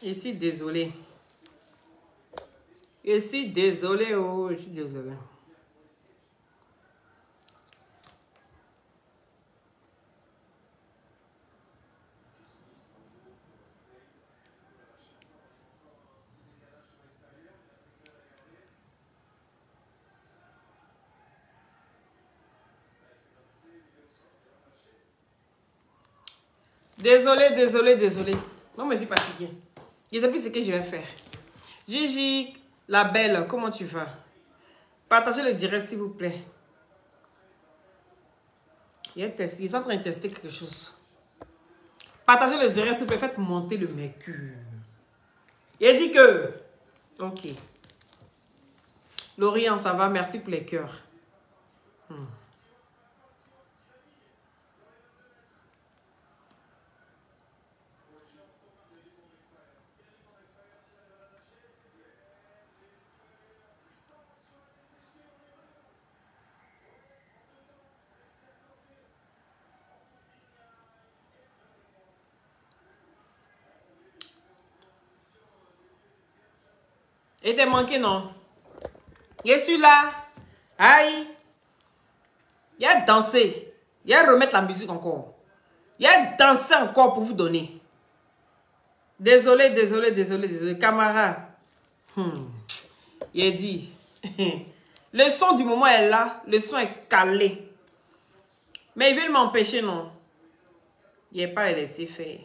Je suis désolée. Je suis désolée, oh, je suis désolée. Désolée, désolée, désolée. Non, mais c'est fatigué. Je ne sais plus ce que je vais faire. Gigi, la belle, comment tu vas? Partagez le direct, s'il vous plaît. Ils sont en train de tester quelque chose. Partagez le direct, s'il vous plaît. Faites monter le mercure. Il dit que... Ok. Lorient, ça va? Merci pour les cœurs. Il t'a manqué, non? Je suis là. Aïe. Il y a dansé. Il y a remettre la musique encore. Il y a dansé encore pour vous donner. Désolé, désolé, désolé, désolé. Camarade. Il a dit. Le son du moment est là. Le son est calé. Mais ils veulent m'empêcher, non? Il n'est pas les laisser faire.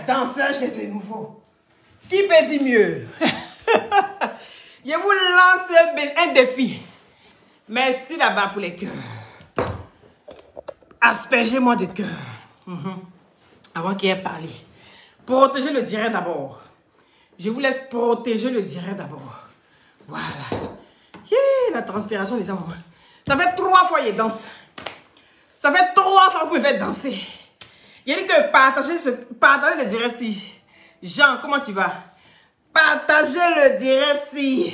danseur chez ces nouveaux. Qui peut dire mieux? Je vous lance un défi. Merci là-bas pour les cœurs. Aspergez-moi de cœur. Avant qu'il ait parlé. Protégez le direct d'abord. Je vous laisse protéger le direct d'abord. Voilà. La transpiration des hommes. Ça fait 3 fois qu'il danse. Ça fait 3 fois que vous me faites danser. Il a dit que partagez le direct si. Jean, comment tu vas? Partagez le direct si.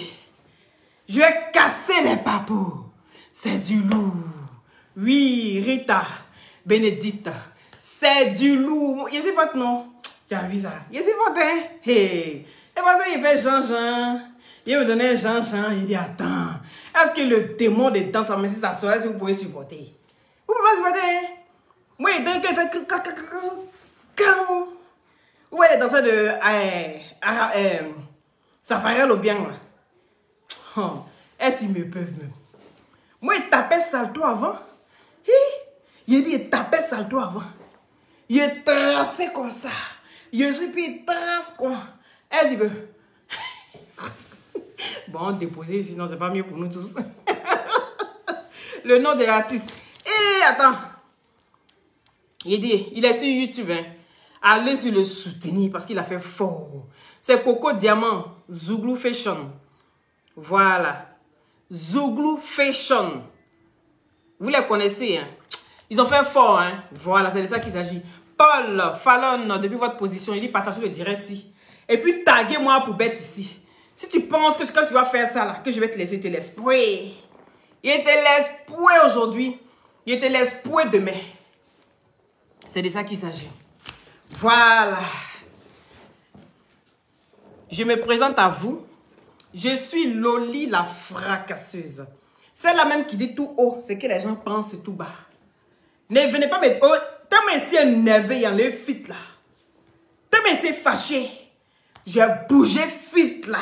Je vais casser les papous. C'est du lourd. Oui, Rita, Bénédicte. C'est du lourd. Il c'est votre nom. Tu as vu ça? Il c'est votre hein? Hey. Et parce qu'il fait Jean-Jean. Il me donnait Jean-Jean. Il dit attends. Est-ce que le démon de danse à Messie s'assoit? Est-ce que vous pouvez supporter? Vous pouvez pas supporter? Moi, il donne qu'elle fait. Où est les danseurs de Safari Lobiang là? Oh, est-ce qu'ils me peuvent même? Moi, il tapait salto avant. Il dit, il tapait salto avant. Il traçait comme ça. Il suis puis il trace quoi. Est-ce qu'il peut? Bon, déposer, sinon c'est pas mieux pour nous tous. Le nom de l'artiste. Et attends. Il dit, il est sur YouTube. Hein. Allez sur le soutenir parce qu'il a fait fort. C'est Coco Diamant, Zouglou Fashion. Voilà. Zouglou Fashion. Vous les connaissez, hein? Ils ont fait fort, hein? Voilà, c'est de ça qu'il s'agit. Paul Fallon, depuis votre position, il dit partagez le direct ici. Et puis taguez-moi pour bête ici. Si tu penses que quand tu vas faire ça là, que je vais te laisser, te laisse pouet. Il te laisse pouet aujourd'hui. Il te laisse pouet demain. C'est de ça qu'il s'agit. Voilà. Je me présente à vous. Je suis Loli la fracasseuse. C'est la même qui dit tout haut. C'est que les gens pensent tout bas. Ne venez pas me... Oh, tellement ici énervé, il y a le fit là. Tellement ici fâché. J'ai bougé fit là.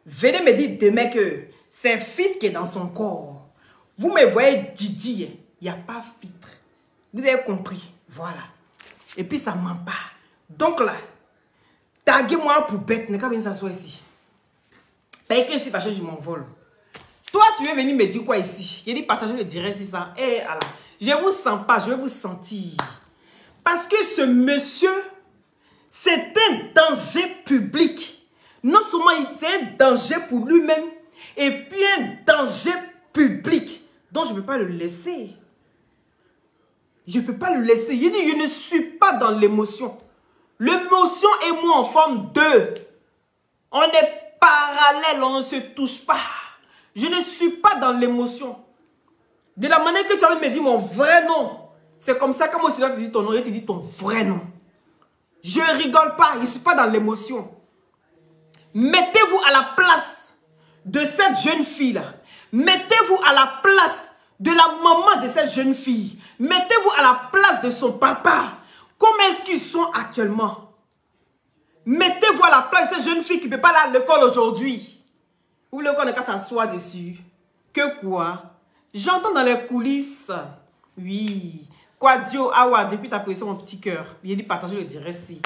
Venez me dire demain que c'est fit qui est dans son corps. Vous me voyez Didi. Il n'y a pas filtre. Vous avez compris. Voilà. Et puis ça ne ment pas. Donc là, taguez-moi pour bête. Ne pas venir s'asseoir ici. Parce que si fâché, je m'envole. Toi, tu veux venir me dire quoi ici? Je dis partager le direct, c'est ça. Eh, alors, je ne vous sens pas, je vais vous sentir. Parce que ce monsieur, c'est un danger public. Non seulement c'est un danger pour lui-même, et puis un danger public. Donc, je ne peux pas le laisser. Je ne peux pas le laisser. Il dit, je ne suis pas dans l'émotion. L'émotion et moi en forme deux. On est parallèles, on ne se touche pas. Je ne suis pas dans l'émotion. De la manière que tu as envie de me dire mon vrai nom, c'est comme ça que moi, si je te dis ton nom, je te dis ton vrai nom. Je ne rigole pas, je ne suis pas dans l'émotion. Mettez-vous à la place de cette jeune fille-là. Mettez-vous à la place de la maman de cette jeune fille. Mettez-vous à la place de son papa. Comment est-ce qu'ils sont actuellement? Mettez-vous à la place de cette jeune fille qui ne peut pas aller à l'école aujourd'hui. Ou l'école n'a qu'à s'asseoir dessus. Que quoi? J'entends dans les coulisses. Oui. Quadio, Awa, depuis ta position, mon petit cœur. Il a dit partager le direct si.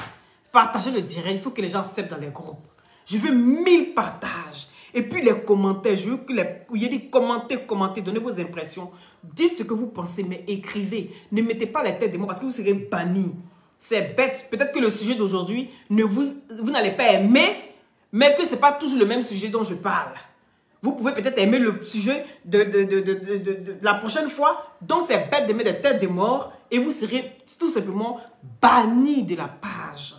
Partagez le direct. Il faut que les gens s'aiment dans les groupes. Je veux 1000 partages. Et puis les commentaires. Je veux que les... Il a dit commentez, donnez vos impressions. Dites ce que vous pensez, mais écrivez. Ne mettez pas la tête de moi parce que vous serez bannis. C'est bête. Peut-être que le sujet d'aujourd'hui, vous n'allez pas aimer, mais que ce n'est pas toujours le même sujet dont je parle. Vous pouvez peut-être aimer le sujet de la prochaine fois. Donc, c'est bête de mettre des têtes de mort et vous serez tout simplement banni de la page.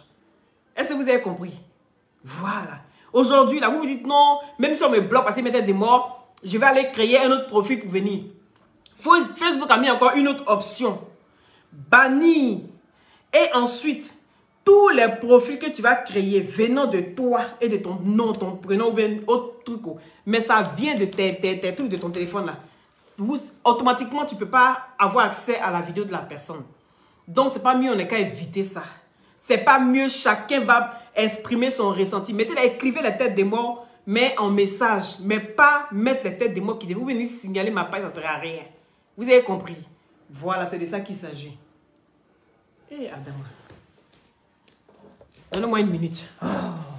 Est-ce que vous avez compris? Voilà. Aujourd'hui, là, vous vous dites non, même si on me bloque parce qu'il met tête de mort, je vais aller créer un autre profil pour venir. Facebook a mis encore une autre option. Bannir. Et ensuite, tous les profils que tu vas créer venant de toi et de ton nom, ton prénom ou bien autre truc, mais ça vient de tes trucs de ton téléphone là. Automatiquement, tu ne peux pas avoir accès à la vidéo de la personne. Donc, c'est pas mieux, on n'est qu'à éviter ça. C'est pas mieux, chacun va exprimer son ressenti. Mettez là, écrivez la tête des morts, mais en message. Mais pas mettre les têtes des morts qui devaient venir signaler ma page, ça ne sert à rien. Vous avez compris? Voilà, c'est de ça qu'il s'agit. Et Adama. Donnez-moi une minute. Oh,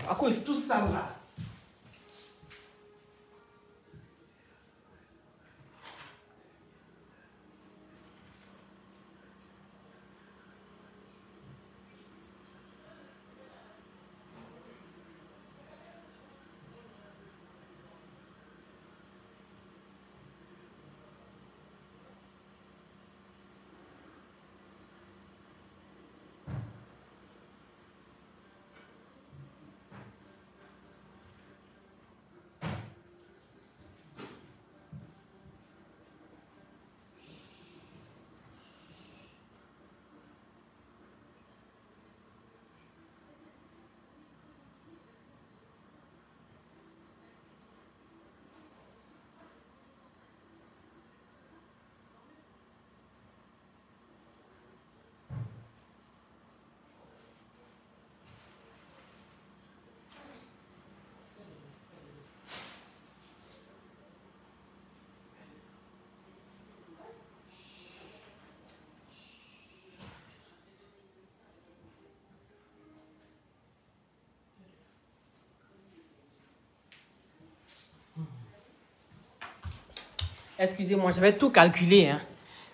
à cause de tout ça là. Excusez-moi, j'avais tout calculé. Hein.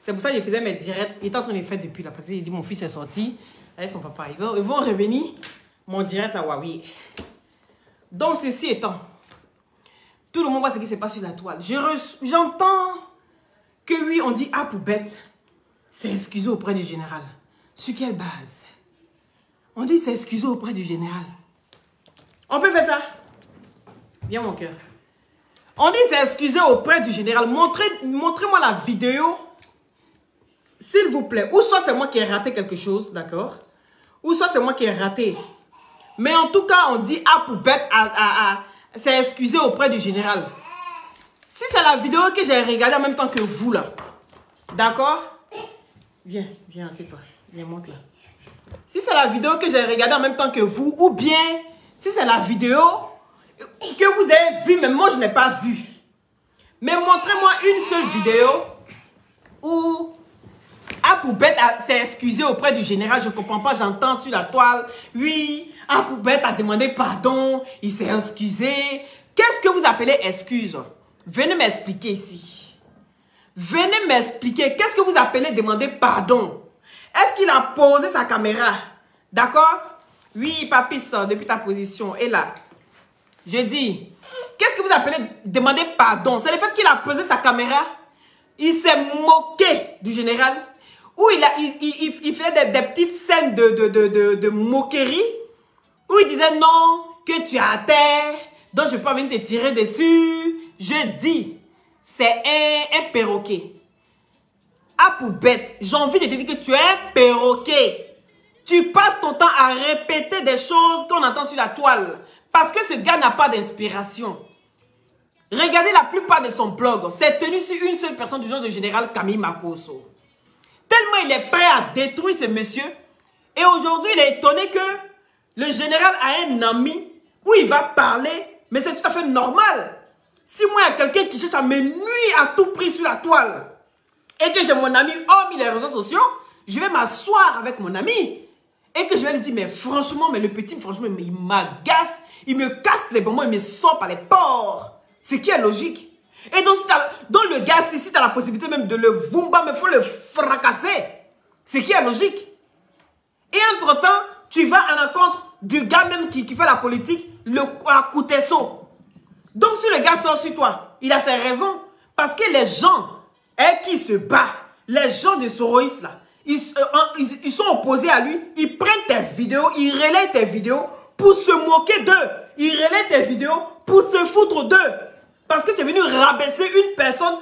C'est pour ça que je faisais mes directs. Il était en train de les faire depuis là. Parce qu'il dit mon fils est sorti avec son papa. Ils vont revenir. Mon direct à Huawei. Donc, ceci étant, tout le monde voit ce qui se passe sur la toile. J'entends que oui, on dit ah pour bête. C'est excusé auprès du général. Sur quelle base? On dit c'est excusé auprès du général. On peut faire ça? Viens mon cœur. On dit c'est excusé auprès du général. Montrez-moi la vidéo. S'il vous plaît. Ou soit c'est moi qui ai raté quelque chose, d'accord? Ou soit c'est moi qui ai raté. Mais en tout cas, on dit ah pour bête, c'est excusé auprès du général. Si c'est la vidéo que j'ai regardée en même temps que vous là. D'accord? Viens, viens, assieds-toi. Viens, monte là. Si c'est la vidéo que j'ai regardée en même temps que vous, ou bien si c'est la vidéo que vous avez vue, mais moi je n'ai pas vu. Mais montrez-moi une seule vidéo où Apoubet s'est excusé auprès du général. Je ne comprends pas, j'entends sur la toile. Oui, Apoubet a demandé pardon, il s'est excusé. Qu'est-ce que vous appelez excuse? Venez m'expliquer ici. Venez m'expliquer. Qu'est-ce que vous appelez demander pardon? Est-ce qu'il a posé sa caméra? D'accord? Oui, papy, ça, depuis ta position. Et là, je dis, qu'est-ce que vous appelez demander pardon? C'est le fait qu'il a posé sa caméra. Il s'est moqué du général. Où il fait des petites scènes de moquerie. Où il disait non, que tu es à terre, donc je peux pas venir te tirer dessus. Je dis, c'est un perroquet. Apoubet, j'ai envie de te dire que tu es un perroquet. Tu passes ton temps à répéter des choses qu'on entend sur la toile. Parce que ce gars n'a pas d'inspiration. Regardez la plupart de son blog. C'est tenu sur une seule personne du nom de général Camille Makosso. Tellement il est prêt à détruire ce monsieur. Et aujourd'hui, il est étonné que le général a un ami où il va parler. Mais c'est tout à fait normal. Si moi, il y a quelqu'un qui cherche à me nuire à tout prix sur la toile et que j'ai mon ami hormis les réseaux sociaux, je vais m'asseoir avec mon ami et que je vais lui dire, mais franchement, mais le petit, franchement, il m'agace, il me casse les bonbons, il me sort par les pores. Ce qui est logique. Et donc, dans le gars, si tu as la possibilité même de le vumba, mais il faut le fracasser. Ce qui est logique. Et entre-temps, tu vas à l'encontre du gars même qui fait la politique, le Koutesso. Donc, si le gars sort sur toi, il a ses raisons. Parce que les gens qui se battent, les gens de Soroïs, là, ils sont opposés à lui. Ils prennent tes vidéos, ils relayent tes vidéos pour se moquer d'eux. Ils relayent tes vidéos pour se foutre d'eux. Parce que tu es venu rabaisser une personne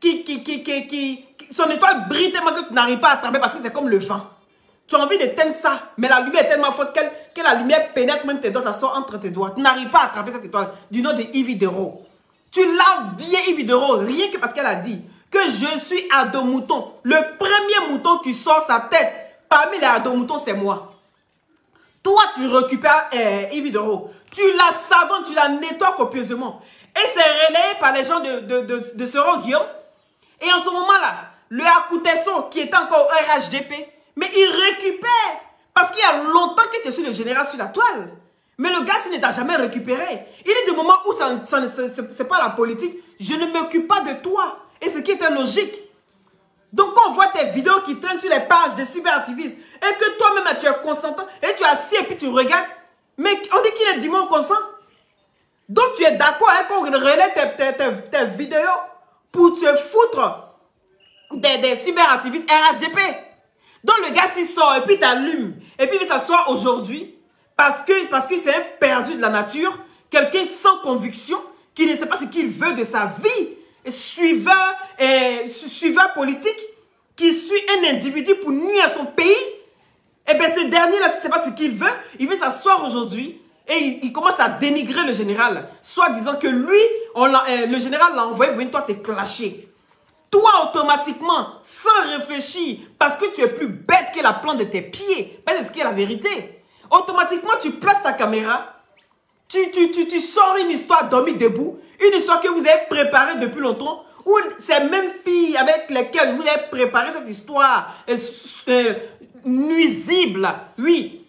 qui son étoile brille tellement que tu n'arrives pas à attraper parce que c'est comme le vent. Tu as envie d'éteindre ça, mais la lumière est tellement forte que la lumière pénètre même tes doigts, ça sort entre tes doigts. Tu n'arrives pas à attraper cette étoile du nom de Yves Dero. Tu l'as bien Yves Dero, rien que parce qu'elle a dit que je suis ado-mouton. Le premier mouton qui sort sa tête parmi les ado-moutons, c'est moi. Toi, tu récupères Yves Dero. Tu la savonnes, tu la nettoies copieusement. Et c'est relayé par les gens de Soro Guillaume. Et en ce moment-là, le Akoutesso qui est encore au RHDP, mais il récupère Parce qu'il y a longtemps que tu es sur le général sur la toile. Mais le gars, s'il ne t'a jamais récupéré, il est des moments où c'est pas la politique. Je ne m'occupe pas de toi. Et ce qui était logique. Donc, quand on voit tes vidéos qui traînent sur les pages de cyberactivistes et que toi-même, tu es consentant et tu es assis et puis tu regardes, mais on dit qu'il est dûment consent. Donc, tu es d'accord hein, qu'on relaie tes vidéos pour te foutre des cyberactivistes RADP. Donc, le gars s'y sort et puis t'allume. Et puis, il va s'asseoir aujourd'hui parce que c'est un perdu de la nature, quelqu'un sans conviction, qui ne sait pas ce qu'il veut de sa vie. Suiveur politique qui suit un individu pour nuire à son pays, et bien ce dernier-là, si ce n'est pas ce qu'il veut, il veut s'asseoir aujourd'hui et il commence à dénigrer le général, soit disant que lui, le général l'a envoyé pour venir toi te clasher. Toi, automatiquement, sans réfléchir, parce que tu es plus bête que la plante de tes pieds, c'est ce qui est la vérité. Automatiquement, tu places ta caméra, tu sors une histoire dormi debout, une histoire que vous avez préparée depuis longtemps, où ces mêmes filles avec lesquelles vous avez préparé cette histoire nuisible, oui,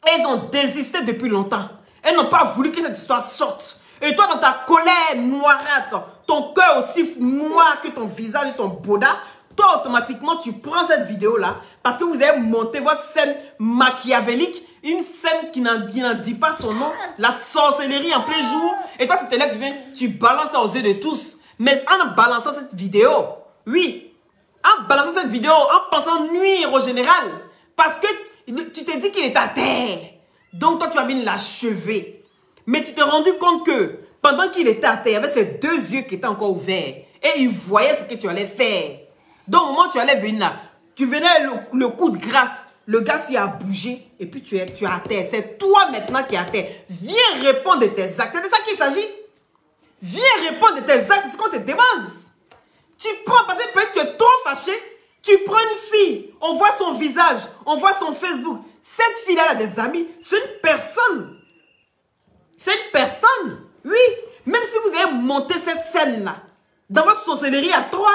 elles ont désisté depuis longtemps. Elles n'ont pas voulu que cette histoire sorte. Et toi, dans ta colère noirâtre, ton cœur aussi noir que ton visage et ton boda, toi, automatiquement, tu prends cette vidéo-là parce que vous avez monté votre scène machiavélique, une scène qui n'en dit pas son nom, la sorcellerie en plein jour. Et toi, tu te lèves, tu balances ça aux yeux de tous. Mais en balançant cette vidéo, oui, en balançant cette vidéo, en pensant nuire au général, parce que tu t'es dit qu'il est à terre. Donc, toi, tu vas venir l'achever. Mais tu t'es rendu compte que pendant qu'il était à terre, il y avait ses deux yeux qui étaient encore ouverts. Et il voyait ce que tu allais faire. Donc, au moment où tu allais venir là, tu venais le coup de grâce. Le gars s'y a bougé et puis tu es à terre. C'est toi maintenant qui es à terre. Viens répondre de tes actes. C'est de ça qu'il s'agit. Viens répondre de tes actes. C'est ce qu'on te demande. Tu prends, parce que peut-être tu es trop fâché. Tu prends une fille. On voit son visage. On voit son Facebook. Cette fille-là a des amis. C'est une personne. C'est une personne. Oui. Même si vous avez monté cette scène-là. Dans votre sorcellerie à trois.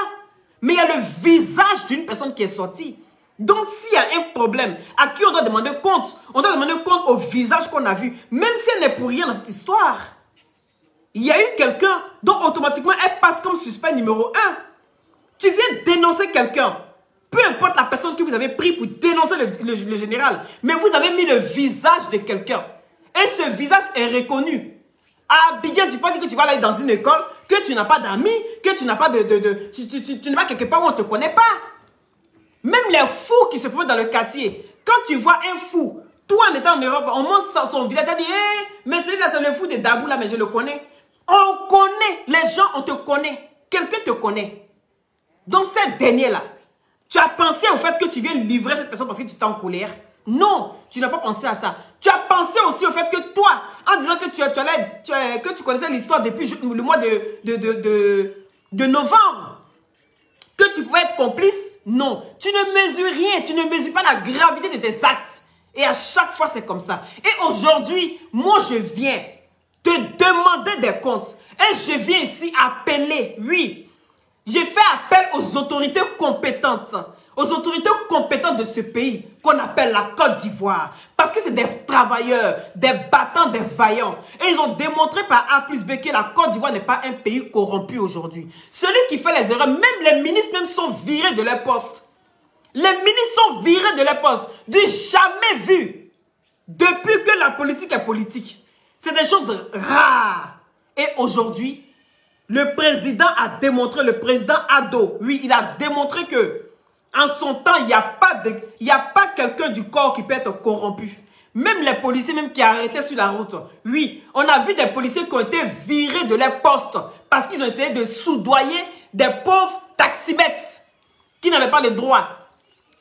Mais il y a le visage d'une personne qui est sortie. Donc, s'il y a un problème, à qui on doit demander compte? On doit demander compte au visage qu'on a vu. Même si elle n'est pour rien dans cette histoire. Il y a eu quelqu'un dont automatiquement elle passe comme suspect numéro 1. Tu viens dénoncer quelqu'un. Peu importe la personne que vous avez pris pour dénoncer le général. Mais vous avez mis le visage de quelqu'un. Et ce visage est reconnu. À Abidjan, tu peux dire que tu vas aller dans une école, que tu n'as pas d'amis, que tu n'as pas tu n'es pas quelque part où on ne te connaît pas. Même les fous qui se promènent dans le quartier, quand tu vois un fou, toi en étant en Europe, on montre son visage, tu dis, hey, mais celui-là c'est le fou de Dabou là, mais je le connais. On connaît, les gens, on te connaît. Quelqu'un te connaît. Donc cette dernière-là, tu as pensé au fait que tu viens livrer cette personne parce que tu t'es en colère? Non, tu n'as pas pensé à ça. Tu as pensé aussi au fait que toi, en disant que tu connaissais l'histoire depuis le mois de novembre, que tu pouvais être complice. Non, tu ne mesures rien, tu ne mesures pas la gravité de tes actes. Et à chaque fois, c'est comme ça. Et aujourd'hui, moi, je viens te demander des comptes. Et je viens ici appeler, oui, j'ai fait appel aux autorités compétentes. Aux autorités compétentes de ce pays qu'on appelle la Côte d'Ivoire. Parce que c'est des travailleurs, des battants, des vaillants. Et ils ont démontré par A plus B que la Côte d'Ivoire n'est pas un pays corrompu aujourd'hui. Celui qui fait les erreurs, même les ministres même sont virés de leur poste. Les ministres sont virés de leur poste. Du jamais vu. Depuis que la politique est politique. C'est des choses rares. Et aujourd'hui, le président a démontré, le président Ado, oui, il a démontré que en son temps, il n'y a pas quelqu'un du corps qui peut être corrompu. Même les policiers même qui arrêtaient sur la route. Oui, on a vu des policiers qui ont été virés de leur poste parce qu'ils ont essayé de soudoyer des pauvres taximètres qui n'avaient pas le droit.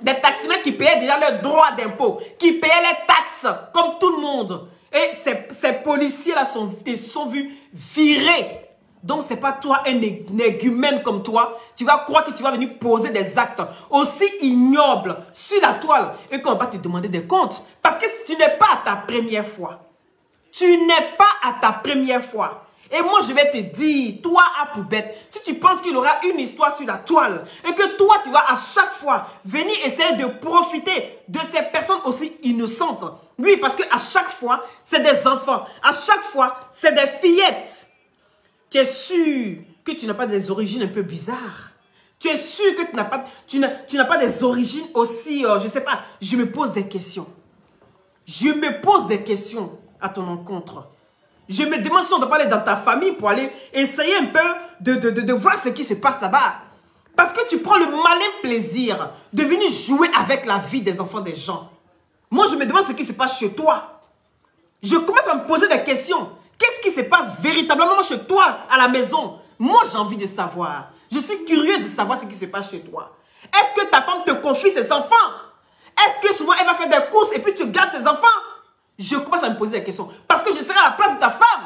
Des taximètres qui payaient déjà leurs droits d'impôt, qui payaient les taxes comme tout le monde. Et ces policiers-là se sont vus virés. Donc, ce n'est pas toi, un égumène comme toi. Tu vas croire que tu vas venir poser des actes aussi ignobles sur la toile et qu'on va te demander des comptes. Parce que tu n'es pas à ta première fois. Tu n'es pas à ta première fois. Et moi, je vais te dire, toi à poubelle, si tu penses qu'il y aura une histoire sur la toile et que toi, tu vas à chaque fois venir essayer de profiter de ces personnes aussi innocentes. Oui, parce qu'à chaque fois, c'est des enfants. À chaque fois, c'est des fillettes. Tu es sûr que tu n'as pas des origines un peu bizarres? Tu es sûr que tu n'as pas des origines aussi, je ne sais pas, je me pose des questions. Je me pose des questions à ton encontre. Je me demande si on doit aller dans ta famille pour aller essayer un peu de voir ce qui se passe là-bas. Parce que tu prends le malin plaisir de venir jouer avec la vie des enfants des gens. Moi, je me demande ce qui se passe chez toi. Je commence à me poser des questions. Qu'est-ce qui se passe véritablement chez toi, à la maison? Moi, j'ai envie de savoir. Je suis curieux de savoir ce qui se passe chez toi. Est-ce que ta femme te confie ses enfants? Est-ce que souvent elle va faire des courses et puis tu gardes ses enfants? Je commence à me poser des questions. Parce que je serai à la place de ta femme.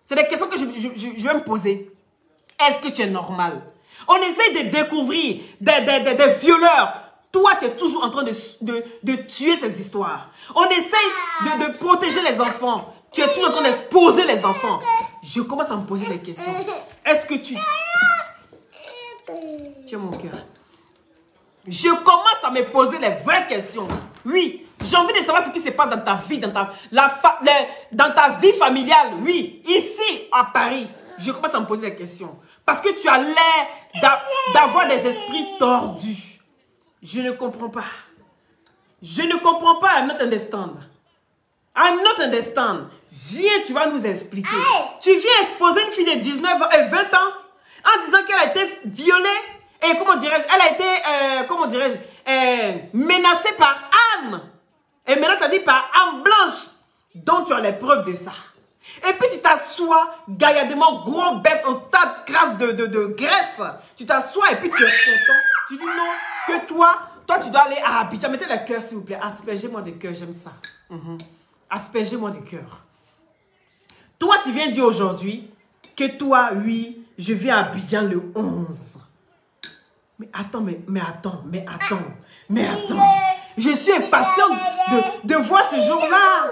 C'est des questions que je vais me poser. Est-ce que tu es normal? On essaye de découvrir des violeurs. Toi, tu es toujours en train de tuer ces histoires. On essaye de protéger les enfants. Tu es toujours en train d'exposer les enfants. Je commence à me poser des questions. Est-ce que tu... Tiens mon cœur. Je commence à me poser les vraies questions. Oui, j'ai envie de savoir ce qui se passe dans ta vie, dans ta vie familiale. Oui, ici, à Paris. Je commence à me poser des questions. Parce que tu as l'air d'avoir des esprits tordus. Je ne comprends pas. Je ne comprends pas. I'm not understand. I'm not understand. Viens, tu vas nous expliquer. Tu viens exposer une fille de 19 et 20 ans en disant qu'elle a été violée. Et comment dirais-je, elle a été, comment dirais-je, menacée par Anne. Et maintenant, tu as dit par Anne Blanche. Donc, tu as les preuves de ça. Et puis, tu t'assois gaillardement, gros bête, au tas de crasse de graisse. Tu t'assois et puis tu es content. Tu dis non, que toi, tu dois aller à Abidjan. Mettez le cœur, s'il vous plaît. Aspergez-moi de cœur, j'aime ça. Aspergez-moi de cœur. Toi, tu viens dire aujourd'hui que toi, oui, je viens à Abidjan le 11. Mais attends. Je suis impatiente de voir ce jour-là.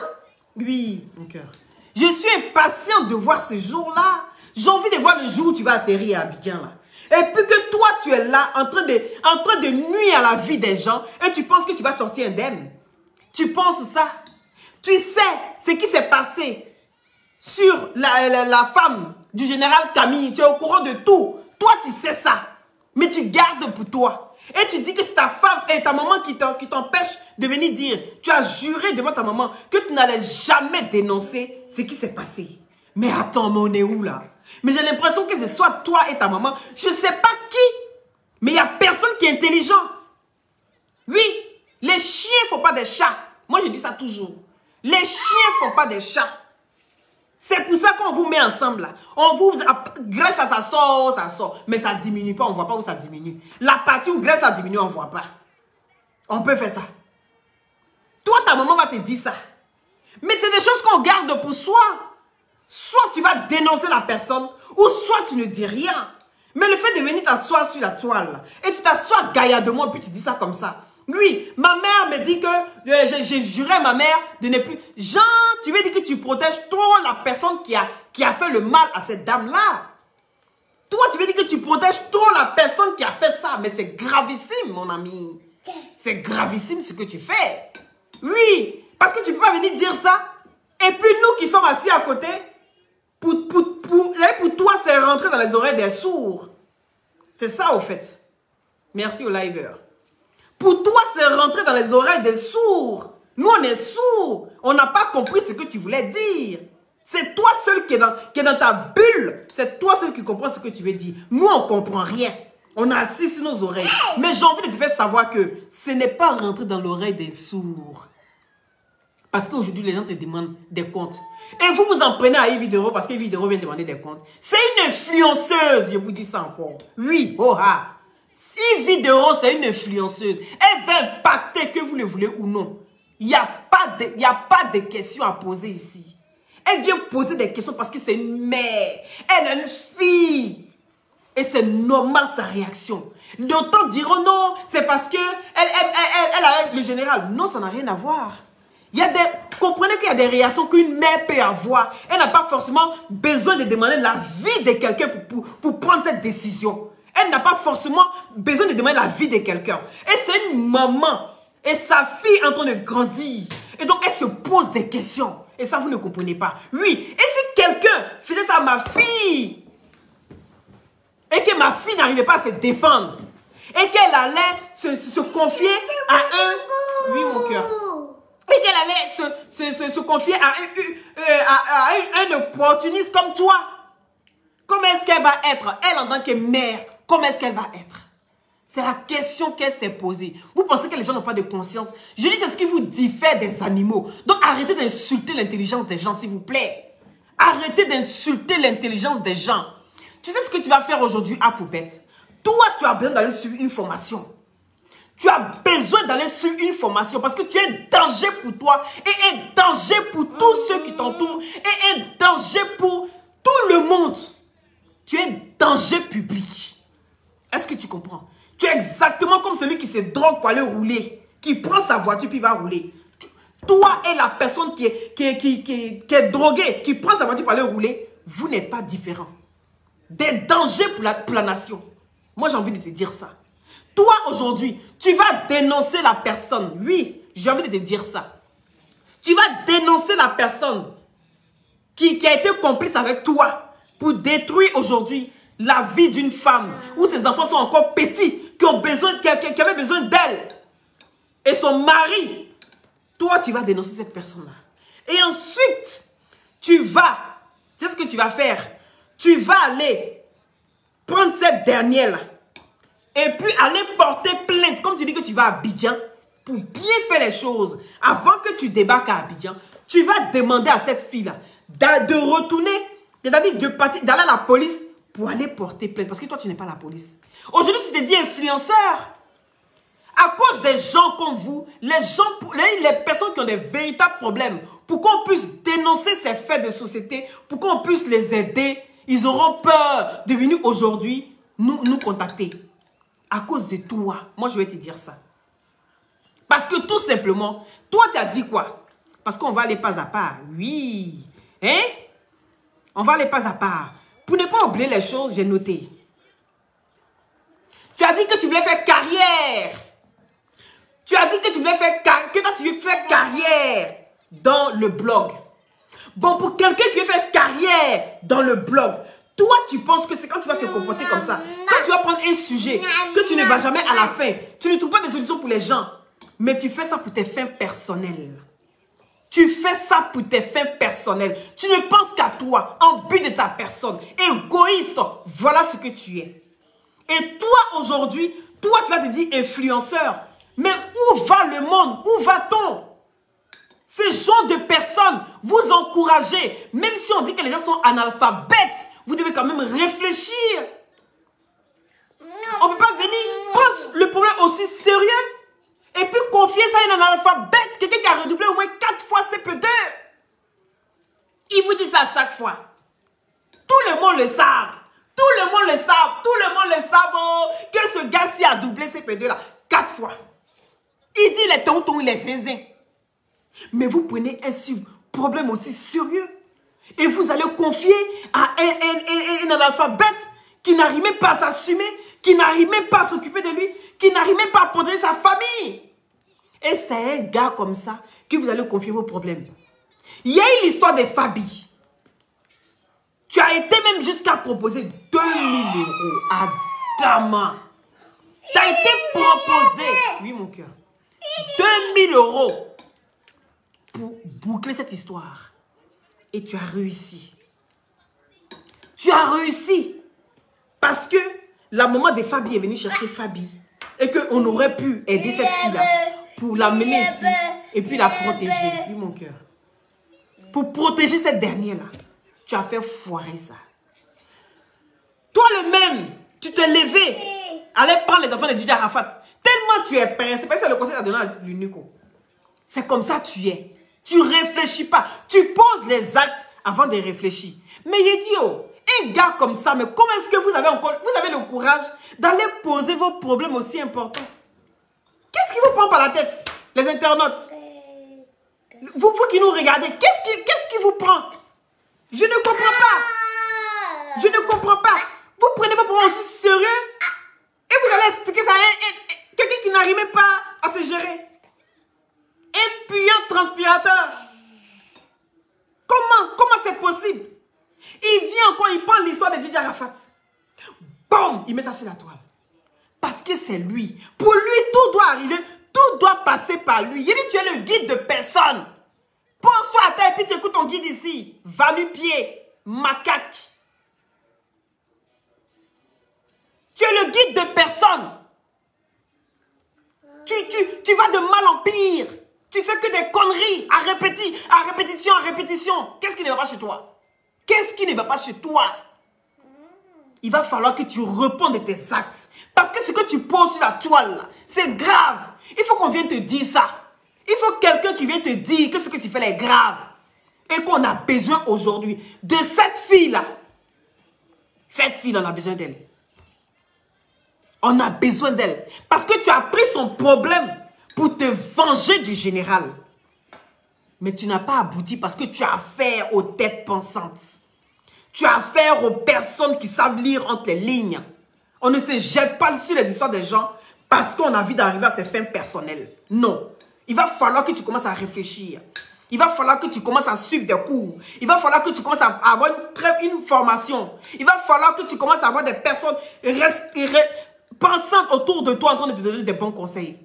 Oui, mon cœur. Je suis impatiente de voir ce jour-là. J'ai envie de voir le jour où tu vas atterrir à Abidjan, là. Et puis que toi, tu es là, en train de nuire à la vie des gens, et tu penses que tu vas sortir indemne. Tu penses ça? Tu sais ce qui s'est passé sur la femme du général Camille. Tu es au courant de tout. Toi, tu sais ça. Mais tu gardes pour toi. Et tu dis que c'est ta femme et ta maman qui t'empêche de venir dire. Tu as juré devant ta maman que tu n'allais jamais dénoncer ce qui s'est passé. Mais attends, mais on est où là? Mais j'ai l'impression que ce soit toi et ta maman. Je ne sais pas qui. Mais il n'y a personne qui est intelligent. Oui, les chiens ne font pas des chats. Moi, je dis ça toujours. Les chiens ne font pas des chats. C'est pour ça qu'on vous met ensemble là. On vous, grâce à ça sort. Mais ça ne diminue pas, on ne voit pas où ça diminue. La partie où grâce ça diminue, on ne voit pas. On peut faire ça. Toi, ta maman va te dire ça. Mais c'est des choses qu'on garde pour soi. Soit tu vas dénoncer la personne, ou soit tu ne dis rien. Mais le fait de venir t'asseoir sur la toile, là, et tu t'assois gaillardement, puis tu dis ça comme ça. Oui, ma mère me dit que j'ai juré à ma mère de ne plus... Jean, tu veux dire que tu protèges trop la personne qui a fait le mal à cette dame-là. Toi, tu veux dire que tu protèges trop la personne qui a fait ça. Mais c'est gravissime, mon ami. C'est gravissime ce que tu fais. Oui, parce que tu ne peux pas venir dire ça. Et puis nous qui sommes assis à côté, pour toi, c'est rentré dans les oreilles des sourds. C'est ça, au fait. Merci au liveur. Pour toi, c'est rentré dans les oreilles des sourds. Nous, on est sourds. On n'a pas compris ce que tu voulais dire. C'est toi seul qui est dans ta bulle. C'est toi seul qui comprends ce que tu veux dire. Nous, on ne comprend rien. On est assis sur nos oreilles. Mais j'ai envie de te faire savoir que ce n'est pas rentré dans l'oreille des sourds. Parce qu'aujourd'hui, les gens te demandent des comptes. Et vous vous en prenez à Yves Dero parce que Yves Dero vient demander des comptes. C'est une influenceuse, je vous dis ça encore. Oui, oh ah. Yves Dero, c'est une influenceuse. Elle va impacter, que vous le voulez ou non. Il n'y a pas de questions à poser ici. Elle vient poser des questions parce que c'est une mère. Elle est une fille. Et c'est normal sa réaction. D'autres diront non, c'est parce que elle a le général. Non, ça n'a rien à voir. Comprenez qu'il y y a des réactions qu'une mère peut avoir, elle n'a pas forcément besoin de demander l'avis de quelqu'un pour prendre cette décision. Elle n'a pas forcément besoin de demander l'avis de quelqu'un. Et c'est une maman. Et sa fille est en train de grandir. Et donc, elle se pose des questions. Et ça, vous ne comprenez pas. Oui. Et si quelqu'un faisait ça à ma fille, et que ma fille n'arrivait pas à se défendre, et qu'elle allait se confier à un... Oui, mon cœur. Et qu'elle allait se confier à un opportuniste comme toi. Comment est-ce qu'elle va être? Elle, en tant que mère, comment est-ce qu'elle va être? C'est la question qu'elle s'est posée. Vous pensez que les gens n'ont pas de conscience? Je dis, c'est ce qui vous diffère des animaux. Donc, arrêtez d'insulter l'intelligence des gens, s'il vous plaît. Arrêtez d'insulter l'intelligence des gens. Tu sais ce que tu vas faire aujourd'hui à Poupette? Toi, tu as besoin d'aller suivre une formation. Tu as besoin d'aller suivre une formation parce que tu es un danger pour toi et un danger pour tous ceux qui t'entourent et un danger pour tout le monde. Tu es un danger public. Est-ce que tu comprends? Tu es exactement comme celui qui se drogue pour aller rouler, qui prend sa voiture puis va rouler. Toi et la personne qui est droguée, qui prend sa voiture pour aller rouler, vous n'êtes pas différents. Des dangers pour la nation. Moi, j'ai envie de te dire ça. Toi, aujourd'hui, tu vas dénoncer la personne. Oui, j'ai envie de te dire ça. Tu vas dénoncer la personne qui a été complice avec toi pour détruire aujourd'hui la vie d'une femme où ses enfants sont encore petits, qui avaient besoin d'elle. Et son mari, toi, tu vas dénoncer cette personne-là. Et ensuite, tu sais ce que tu vas faire? Tu vas aller prendre cette dernière-là et puis aller porter plainte, comme tu dis que tu vas à Abidjan, pour bien faire les choses. Avant que tu débarques à Abidjan, tu vas demander à cette fille-là de retourner, c'est-à-dire d'aller à la police pour aller porter plainte. Parce que toi, tu n'es pas la police. Aujourd'hui, tu te dis influenceur. À cause des gens comme vous, les personnes qui ont des véritables problèmes, pour qu'on puisse dénoncer ces faits de société, pour qu'on puisse les aider, ils auront peur de venir aujourd'hui nous contacter. À cause de toi. Moi, je vais te dire ça. Parce que tout simplement, toi, tu as dit quoi? Parce qu'on va aller pas à pas. Oui. Hein? On va aller pas à pas. Pour ne pas oublier les choses, j'ai noté. Tu as dit que tu voulais faire carrière. Tu as dit que tu voulais faire carrière dans le blog. Bon, pour quelqu'un qui veut faire carrière dans le blog, toi, tu penses que c'est quand tu vas te comporter comme ça, quand tu vas prendre un sujet, que tu ne vas jamais à la fin, tu ne trouves pas de solution pour les gens, mais tu fais ça pour tes fins personnelles. Tu fais ça pour tes fins personnelles. Tu ne penses qu'à toi, en but de ta personne. Égoïste, voilà ce que tu es. Et toi, aujourd'hui, toi, tu vas te dire influenceur. Mais où va le monde? Où va-t-on? Ces genre de personnes, vous encouragez. Même si on dit que les gens sont analphabètes, vous devez quand même réfléchir. On ne peut pas venir prendre le problème aussi sérieux et puis confier ça à un analphabète, quelqu'un qui a redoublé au moins 4 fois CP2. Il vous dit ça à chaque fois. Tout le monde le savent. Tout le monde le savent. Tout le monde le savent. Oh, que ce gars-ci a doublé CP2 là 4 fois. Il dit les tontons, les zinzins. Mais vous prenez un problème aussi sérieux et vous allez confier à un analphabète qui n'arrive même pas à s'assumer, qui n'arrive même pas à s'occuper de lui, qui n'arrive même pas à protéger sa famille. Et c'est un gars comme ça que vous allez confier vos problèmes. Il y a eu l'histoire de Fabi. Tu as été même jusqu'à proposer 2000 € à Dama. Tu as été proposé, oui mon cœur, 2000 € pour boucler cette histoire. Et tu as réussi. Tu as réussi. Parce que la maman de Fabi est venue chercher Fabi. Et qu'on aurait pu aider cette fille-là pour l'amener ici. Et puis la protéger. Oui, mon cœur. Pour protéger cette dernière-là. Tu as fait foirer ça. Toi le même, tu te levais. Allez prendre les enfants de Didier Arafat. Tellement tu es prêt. C'est pas ça le conseil à donner à l'unico. C'est comme ça tu es. Tu réfléchis pas. Tu poses les actes avant de réfléchir. Mais idiot, un gars comme ça, mais comment est-ce que vous avez le courage d'aller poser vos problèmes aussi importants? Qu'est-ce qui vous prend par la tête, les internautes? Vous qui nous regardez, qu'est-ce qui vous prend? Je ne comprends pas. Je ne comprends pas. Vous prenez pas pour moi aussi sérieux et vous allez expliquer ça à quelqu'un qui n'arrivait pas à se gérer. Un puant transpirateur. Comment c'est possible? Il vient encore, il prend l'histoire de Didier Arafat. Boum, il met ça sur la toile. Parce que c'est lui. Pour lui, tout doit arriver, tout doit passer par lui. Il dit, tu es le guide de personne. Pense-toi à terre et puis tu écoutes ton guide ici. Va-nu-pied, macaque. Tu es le guide de personne. Tu vas de mal en pire. Tu fais que des conneries à répétition. Qu'est-ce qui ne va pas chez toi? Qu'est-ce qui ne va pas chez toi? Il va falloir que tu répondes de tes actes. Parce que ce que tu poses sur la toile, c'est grave. Il faut qu'on vienne te dire ça. Il faut quelqu'un qui vienne te dire que ce que tu fais est grave. Et qu'on a besoin aujourd'hui de cette fille-là. Cette fille, on a besoin d'elle. On a besoin d'elle. Parce que tu as pris son problème pour te venger du général. Mais tu n'as pas abouti parce que tu as affaire aux têtes pensantes. Tu as affaire aux personnes qui savent lire entre les lignes. On ne se jette pas sur les histoires des gens parce qu'on a envie d'arriver à ses fins personnelles. Non. Il va falloir que tu commences à réfléchir. Il va falloir que tu commences à suivre des cours. Il va falloir que tu commences à avoir une formation. Il va falloir que tu commences à avoir des personnes pensantes autour de toi en train de te donner des bons conseils.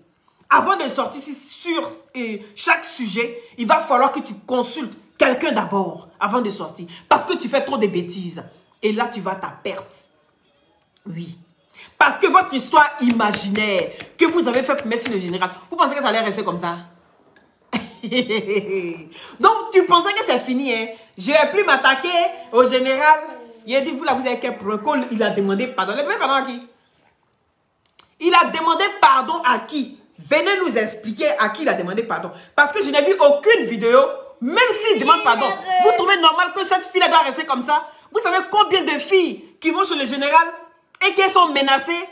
Avant de sortir sur chaque sujet, il va falloir que tu consultes quelqu'un d'abord avant de sortir. Parce que tu fais trop de bêtises. Et là, tu vas à ta perte. Oui. Parce que votre histoire imaginaire que vous avez fait pour Messi le général, vous pensez que ça allait rester comme ça? Donc, tu pensais que c'est fini, hein? Je ne vais plus m'attaquer au général. Il a dit, vous là, vous avez quel problème? Il a demandé pardon. Il a demandé pardon à qui? Il a demandé pardon à qui? Venez nous expliquer à qui il a demandé pardon. Parce que je n'ai vu aucune vidéo, même s'il demande pardon. Vous trouvez normal que cette fille doit rester comme ça? Vous savez combien de filles qui vont chez le général et qui sont menacées?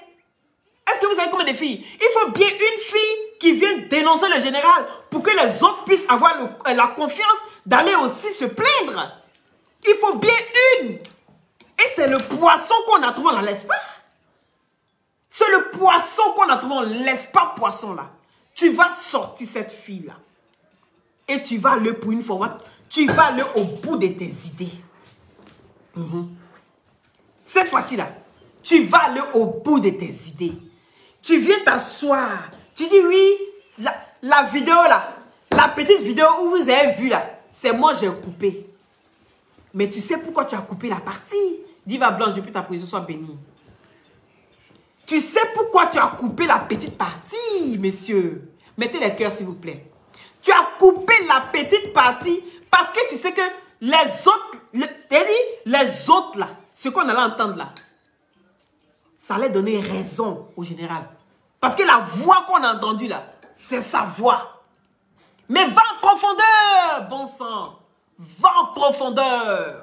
Est-ce que vous savez combien de filles? Il faut bien une fille qui vienne dénoncer le général pour que les autres puissent avoir la confiance d'aller aussi se plaindre. Il faut bien une. Et c'est le poisson qu'on a trouvé, on ne laisse pas. C'est le poisson qu'on a trouvé, on ne laisse pas poisson là. Tu vas sortir cette fille-là. Et tu vas aller pour une fois, tu vas aller au bout de tes idées. Cette fois-ci là, tu vas aller au bout de tes idées. Tu viens t'asseoir. Tu dis oui, la vidéo là, la petite vidéo où vous avez vu là, c'est moi j'ai coupé. Mais tu sais pourquoi tu as coupé la partie? Diva Blanche, depuis ta position, sois bénie. Tu sais pourquoi tu as coupé la petite partie, messieurs? Mettez les cœurs, s'il vous plaît. Tu as coupé la petite partie parce que tu sais que les autres, les autres là, ce qu'on allait entendre là, ça allait donner raison au général. Parce que la voix qu'on a entendue là, c'est sa voix. Mais va en profondeur, bon sang. Va en profondeur.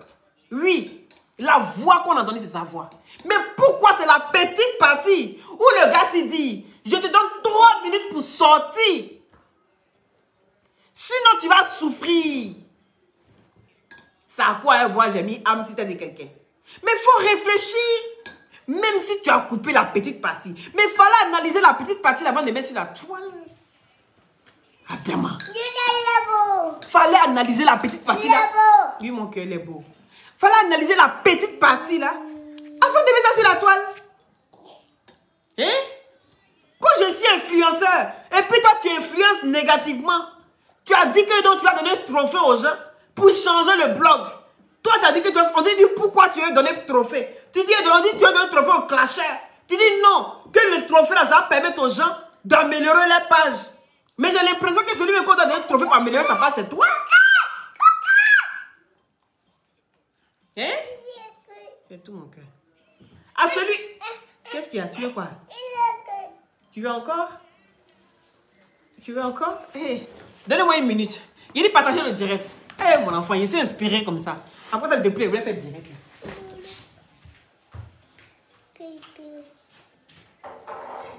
Oui, la voix qu'on a entendue, c'est sa voix. Mais pourquoi c'est la petite partie où le gars s'est dit, je te donne 3 minutes pour sortir. Sinon, tu vas souffrir. C'est à quoi elle voit, j'ai mis âme si tu as dit quelqu'un. Mais il faut réfléchir. Même si tu as coupé la petite partie. Mais il fallait analyser la petite partie avant de mettre sur la toile. Adama. Fallait analyser la petite partie là. Oui, mon cœur, il est beau. Fallait analyser la petite partie là. Avant de mettre ça sur la toile. Hein? Quand je suis influenceur, et puis toi tu influences négativement. Tu as dit que donc tu vas donner un trophée aux gens pour changer le blog. Toi, tu as dit que on dit pourquoi tu veux donner un trophée. Tu dis, on dit tu veux donner un trophée au clasheur. Tu dis non, que le trophée là, ça va permettre aux gens d'améliorer les pages. Mais j'ai l'impression que celui qui doit donner un trophée pour améliorer sa page, c'est toi. Hein? C'est tout mon cœur. Ah, celui. Qu'est-ce qu'il y a? Tu veux quoi? Tu veux encore? Tu veux encore? Hey, donne-moi une minute. Il dit partager le direct. Eh hey, mon enfant, je suis inspiré comme ça. Après ça, s'il te plaît, je voulais faire direct.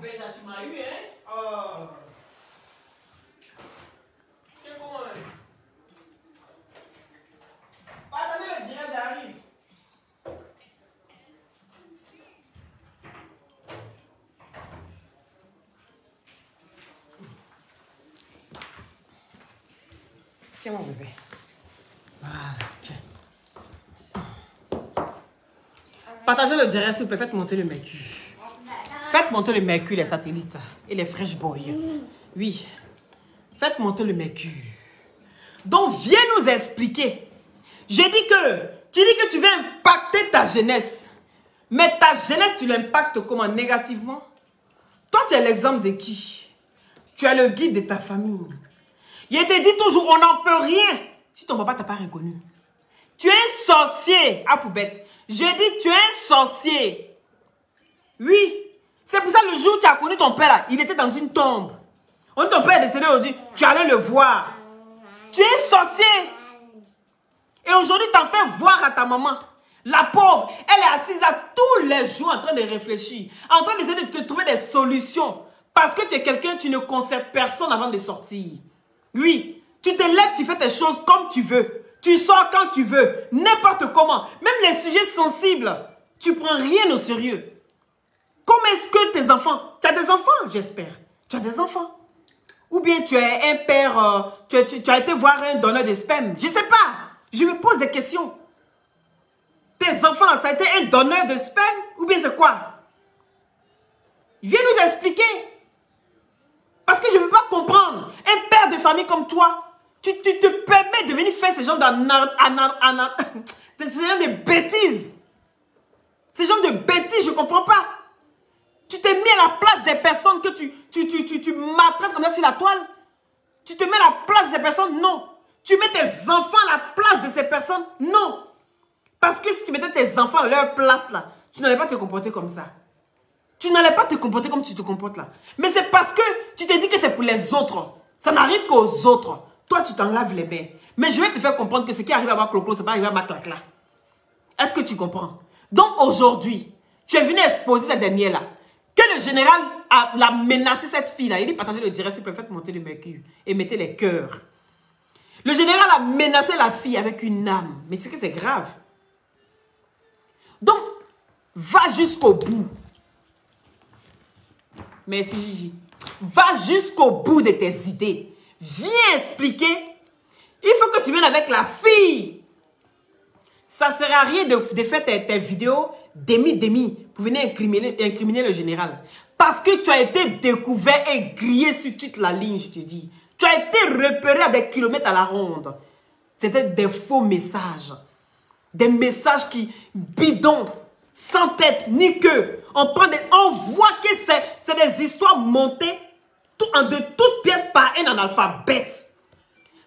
Déjà, tu m'as eu, hein? Oh. C'est bon, hein? Tiens, mon bébé. Voilà, tiens. Partagez le direct, s'il vous plaît. Faites monter le mercure. Faites monter le mercure, les satellites et les fresh boys. Oui. Faites monter le mercure. Donc, viens nous expliquer. J'ai dit que, tu dis que tu veux impacter ta jeunesse. Mais ta jeunesse, tu l'impactes comment? Négativement? Toi, tu es l'exemple de qui? Tu es le guide de ta famille. Je te dis toujours, on n'en peut rien si ton papa t'a pas reconnu. Tu es un sorcier, à poubette. J'ai dit, tu es un sorcier. Oui. C'est pour ça, le jour où tu as connu ton père, là, il était dans une tombe. On dit, ton père est décédé aujourd'hui, tu allais le voir. Tu es un sorcier. Et aujourd'hui, tu en fais voir à ta maman. La pauvre, elle est assise là tous les jours en train de réfléchir, en train d'essayer de te trouver des solutions. Parce que tu es quelqu'un, tu ne concertes personne avant de sortir. Oui, tu te lèves, tu fais tes choses comme tu veux. Tu sors quand tu veux, n'importe comment. Même les sujets sensibles, tu prends rien au sérieux. Comment est-ce que tes enfants... Tu as des enfants, j'espère. Tu as des enfants. Ou bien tu es un père... tu as été voir un donneur de sperme. Je ne sais pas. Je me pose des questions. Tes enfants, ça a été un donneur de sperme? Ou bien c'est quoi? Viens nous expliquer. Parce que je ne veux pas comprendre. Un père de famille comme toi, tu te permets de venir faire ce genre de bêtises. Ce genre de bêtises, je ne comprends pas. Tu t'es mis à la place des personnes que tu maltraites comme ça sur la toile. Tu te mets à la place de ces personnes? Non. Tu mets tes enfants à la place de ces personnes? Non. Parce que si tu mettais tes enfants à leur place là, tu n'allais pas te comporter comme ça. Tu n'allais pas te comporter comme tu te comportes là. Mais c'est parce que tu te dis que c'est pour les autres. Ça n'arrive qu'aux autres. Toi, tu t'en laves les mains. Mais je vais te faire comprendre que ce qui arrive à ma cloclo, ce n'est pas arrivé à ma clacla. Est-ce que tu comprends? Donc aujourd'hui, tu es venu exposer cette dernière là. Que le général a menacé cette fille là. Il dit partagez le direct, s'il vous plaît, faites monter le mercure et mettez les cœurs. Le général a menacé la fille avec une âme. Mais c'est que c'est grave. Donc, va jusqu'au bout. Merci Gigi. Va jusqu'au bout de tes idées. Viens expliquer. Il faut que tu viennes avec la fille. Ça ne sert à rien de faire tes vidéos demi pour venir incriminer le général. Parce que tu as été découvert et grillé sur toute la ligne, je te dis. Tu as été repéré à des kilomètres à la ronde. C'était des faux messages. Des messages qui bidons, sans tête ni queue. On voit que c'est des histoires montées de toutes pièces par un analphabète.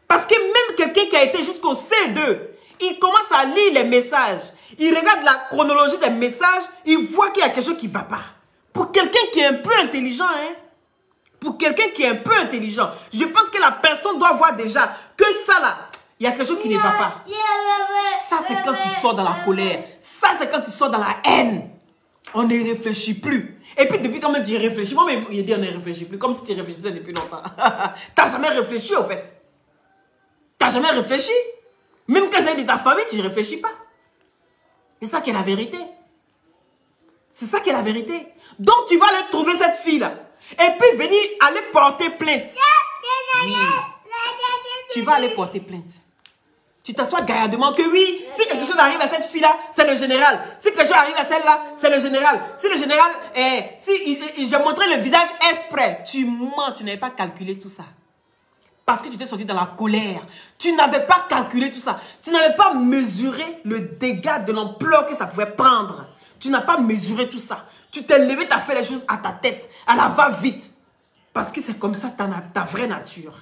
Parce que même quelqu'un qui a été jusqu'au C2, il commence à lire les messages. Il regarde la chronologie des messages, il voit qu'il y a quelque chose qui ne va pas. Pour quelqu'un qui est un peu intelligent, hein. Pour quelqu'un qui est un peu intelligent, je pense que la personne doit voir déjà que ça là, il y a quelque chose qui ne va pas. Ça, c'est quand tu sors dans la colère. Ça, c'est quand tu sors dans la haine. On ne réfléchit plus. Et puis, depuis quand même tu réfléchis, moi, il dit on ne réfléchit plus. Comme si tu réfléchissais depuis longtemps. T'as jamais réfléchi, au fait. T'as jamais réfléchi. Même quand c'est de ta famille, tu ne réfléchis pas. C'est ça qui est la vérité. C'est ça qui est la vérité. Donc, tu vas aller trouver cette fille-là. Et puis, venir aller porter plainte. Oui. Tu vas aller porter plainte. Tu t'assois gaillardement que oui, si quelque chose arrive à cette fille-là, c'est le général. Si quelque chose arrive à celle-là, c'est le général. Si le général, j'ai montré le visage exprès. Tu mens, tu n'avais pas calculé tout ça. Parce que tu t'es sorti dans la colère. Tu n'avais pas calculé tout ça. Tu n'avais pas mesuré le dégât de l'ampleur que ça pouvait prendre. Tu n'as pas mesuré tout ça. Tu t'es levé, tu as fait les choses à ta tête, à la va-vite. Parce que c'est comme ça ta vraie nature.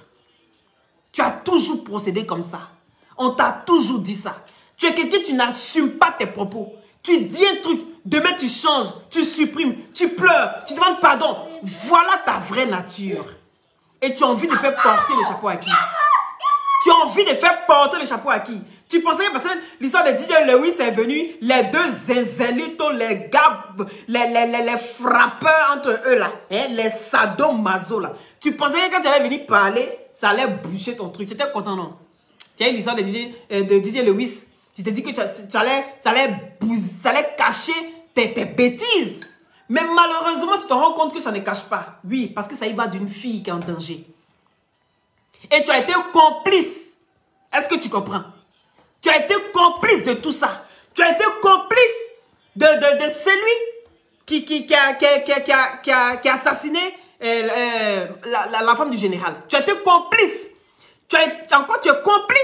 Tu as toujours procédé comme ça. On t'a toujours dit ça. Tu es quelqu'un, tu n'assumes pas tes propos. Tu dis un truc, demain tu changes, tu supprimes, tu pleures, tu demandes pardon. Voilà ta vraie nature. Et tu as envie de faire porter le chapeau à qui? Tu as envie de faire porter le chapeau à qui? Tu pensais que parce que l'histoire de DJ Lewis est venue, les deux zézélitos, les gars, les frappeurs entre eux là, hein, les sadomaso là. Tu pensais que quand tu allais venir parler, ça allait boucher ton truc. Tu étais content, non? Tu as eu l'histoire de DJ Lewis. Tu t'es dit que ça allait cacher tes bêtises. Mais malheureusement, tu te rends compte que ça ne cache pas. Oui, parce que ça y va d'une fille qui est en danger. Et tu as été complice Est-ce que tu comprends? Tu as été complice de tout ça. Tu as été complice de celui qui a assassiné la femme du général. Tu as été complice. Tu es complice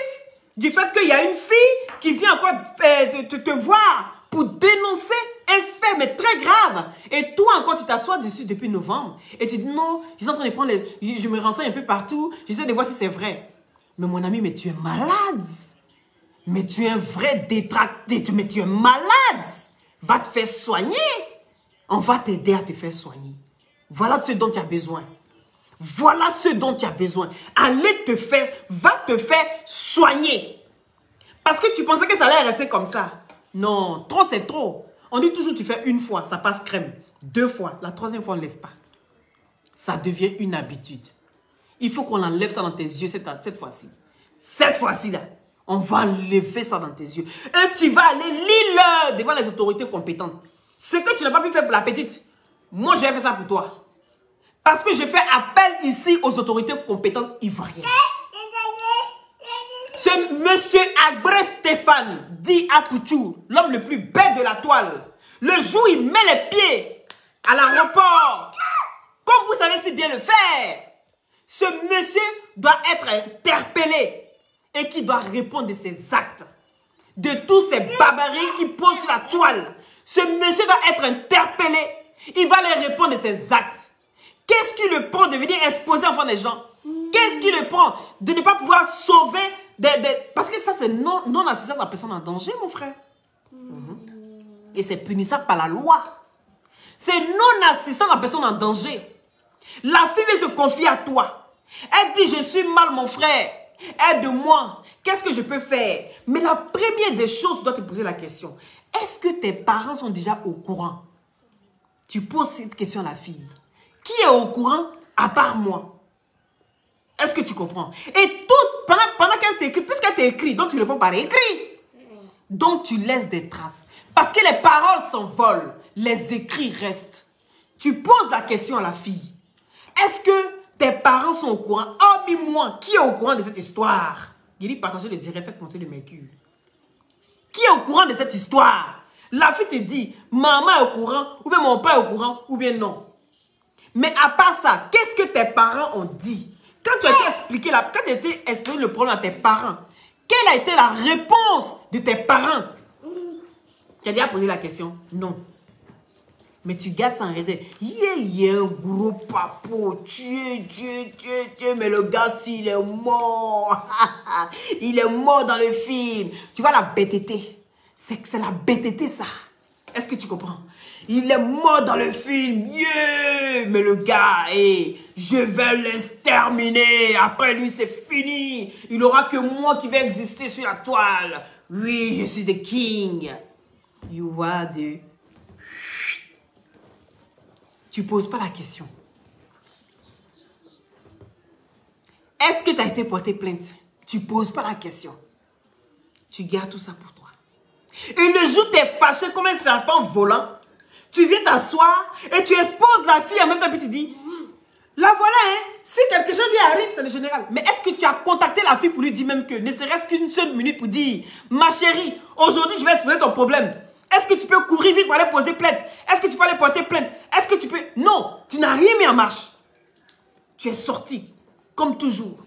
du fait qu'il y a une fille qui vient encore te voir pour dénoncer un fait, mais très grave. Et toi encore, tu t'assois dessus depuis novembre. Et tu dis non, je suis en train de prendre je me renseigne un peu partout. J'essaie de voir si c'est vrai. Mais mon ami, mais tu es malade. Mais tu es un vrai détracté. Mais tu es malade. Va te faire soigner. On va t'aider à te faire soigner. Voilà ce dont tu as besoin. Voilà ce dont tu as besoin. Allez va te faire soigner. Parce que tu pensais que ça allait rester comme ça. Non, trop c'est trop. On dit toujours tu fais une fois, ça passe crème. 2 fois, la 3e fois on ne laisse pas. Ça devient une habitude. Il faut qu'on enlève ça dans tes yeux cette fois-ci. Cette fois-ci là, on va enlever ça dans tes yeux. Et tu vas aller lire devant les autorités compétentes. Ce que tu n'as pas pu faire pour la petite, moi je vais faire ça pour toi. Parce que je fais appel ici aux autorités compétentes ivoiriennes. Ce monsieur Agbres Stéphane, dit à Pouchou, l'homme le plus bête de la toile, le jour où il met les pieds à l'aéroport, comme vous savez si bien le faire, ce monsieur doit être interpellé et qui doit répondre de ses actes, de tous ces barbaries qu'il pose sur la toile. Ce monsieur doit être interpellé, il va les répondre de ses actes. Qu'est-ce qui le prend de venir exposer en front des gens? Qu'est-ce qui le prend de ne pas pouvoir sauver parce que ça, c'est non-assistance à la personne en danger, mon frère. Et c'est punissable par la loi. C'est non-assistance à la personne en danger. La fille veut se confier à toi. Elle dit, je suis mal, mon frère. Aide-moi. Qu'est-ce que je peux faire? Mais la première des choses, tu dois te poser la question. Est-ce que tes parents sont déjà au courant? Tu poses cette question à la fille. Qui est au courant à part moi? Est-ce que tu comprends? Et pendant qu'elle t'écrit, puisqu'elle t'écrit, donc tu réponds par écrit. Donc tu laisses des traces. Parce que les paroles s'envolent, les écrits restent. Tu poses la question à la fille. Est-ce que tes parents sont au courant? Hormis moi, qui est au courant de cette histoire? Il dit partagez le direct, faites monter le mercure. Qui est au courant de cette histoire? La fille te dit, maman est au courant, ou bien mon père est au courant, ou bien non. Mais à part ça, qu'est-ce que tes parents ont dit? Quand tu as été expliqué, quand tu as été expliqué le problème à tes parents, quelle a été la réponse de tes parents? Tu as déjà posé la question? Non. Mais tu gardes ça en réserve. Il y a un gros papo. Mais le gars, s'il est mort. Il est mort dans le film. Tu vois la bêteté. C'est la bêteté, ça. Est-ce que tu comprends? Il est mort dans le film. Yeah! Mais le gars, je vais l'exterminer. Après lui, c'est fini. Il n'aura que moi qui vais exister sur la toile. Oui, je suis the king. You are the... Tu ne poses pas la question. Est-ce que tu as été porté plainte? Tu ne poses pas la question. Tu gardes tout ça pour toi. Et le jour où tu es fâché comme un serpent volant, tu viens t'asseoir et tu exposes la fille en même temps et tu dis, la voilà, hein, si quelque chose lui arrive, c'est le général. Mais est-ce que tu as contacté la fille pour lui dire même que, ne serait-ce qu'une seule minute pour dire, ma chérie, aujourd'hui je vais exposer ton problème. Est-ce que tu peux courir vite pour aller poser plainte? Est-ce que tu peux aller porter plainte? Est-ce que tu peux... Non, tu n'as rien mis en marche. Tu es sorti, comme toujours,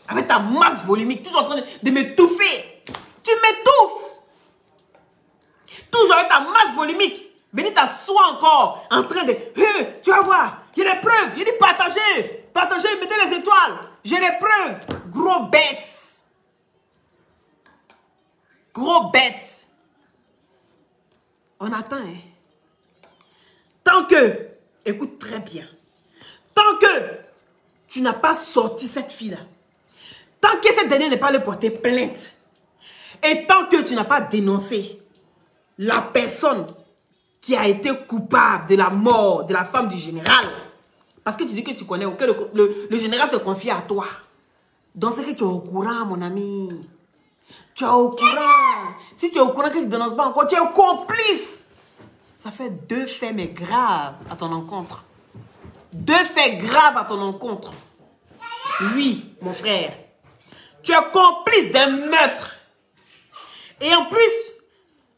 avec ta masse volumique, toujours en train de m'étouffer. Tu m'étouffes. Toujours avec ta masse volumique. Venez t'asseoir encore en train de... tu vas voir, il y a des preuves. Il dit partagez. Partagez, mettez les étoiles. J'ai les preuves. Gros bêtes. Gros bêtes. On attend, hein. Tant que... Écoute très bien. Tant que tu n'as pas sorti cette fille-là. Tant que cette dernière n'est pas allée porter plainte. Et tant que tu n'as pas dénoncé la personne qui a été coupable de la mort de la femme du général. Parce que tu dis que tu connais, que le général se confie à toi. Donc c'est que tu es au courant, mon ami. Tu es au courant. Si tu es au courant que tu ne dénonces pas encore, tu es complice. Ça fait 2 faits, mais graves à ton encontre. 2 faits graves à ton encontre. Oui, mon frère. Tu es complice d'un meurtre. Et en plus,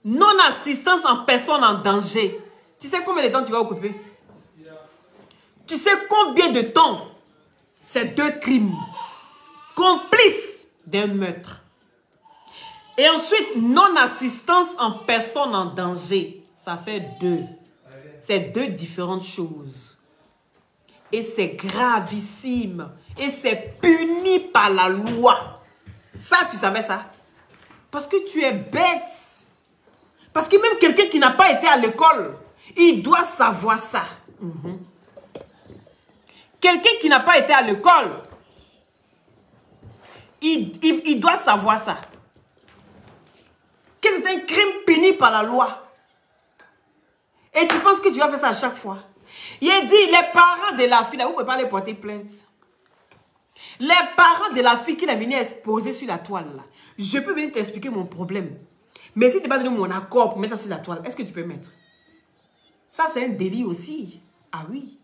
non-assistance en personne en danger. Tu sais combien de temps tu vas occuper? Tu sais combien de temps ces deux crimes? Complice d'un meurtre. Et ensuite, non-assistance en personne en danger. Ça fait deux. C'est deux différentes choses. Et c'est gravissime. Et c'est puni par la loi. Ça, tu savais ça? Parce que tu es bête. Parce que même quelqu'un qui n'a pas été à l'école, il doit savoir ça. Quelqu'un qui n'a pas été à l'école, il doit savoir ça. Que c'est un crime puni par la loi. Et tu penses que tu vas faire ça à chaque fois? Il a dit, les parents de la fille, là, vous ne pouvez pas les porter plainte. Les parents de la fille qu'il a venu exposer sur la toile, là, je peux venir t'expliquer mon problème. Mais si tu n'as pas donné mon accord pour mettre ça sur la toile, est-ce que tu peux mettre? Ça, c'est un délit aussi. Ah oui.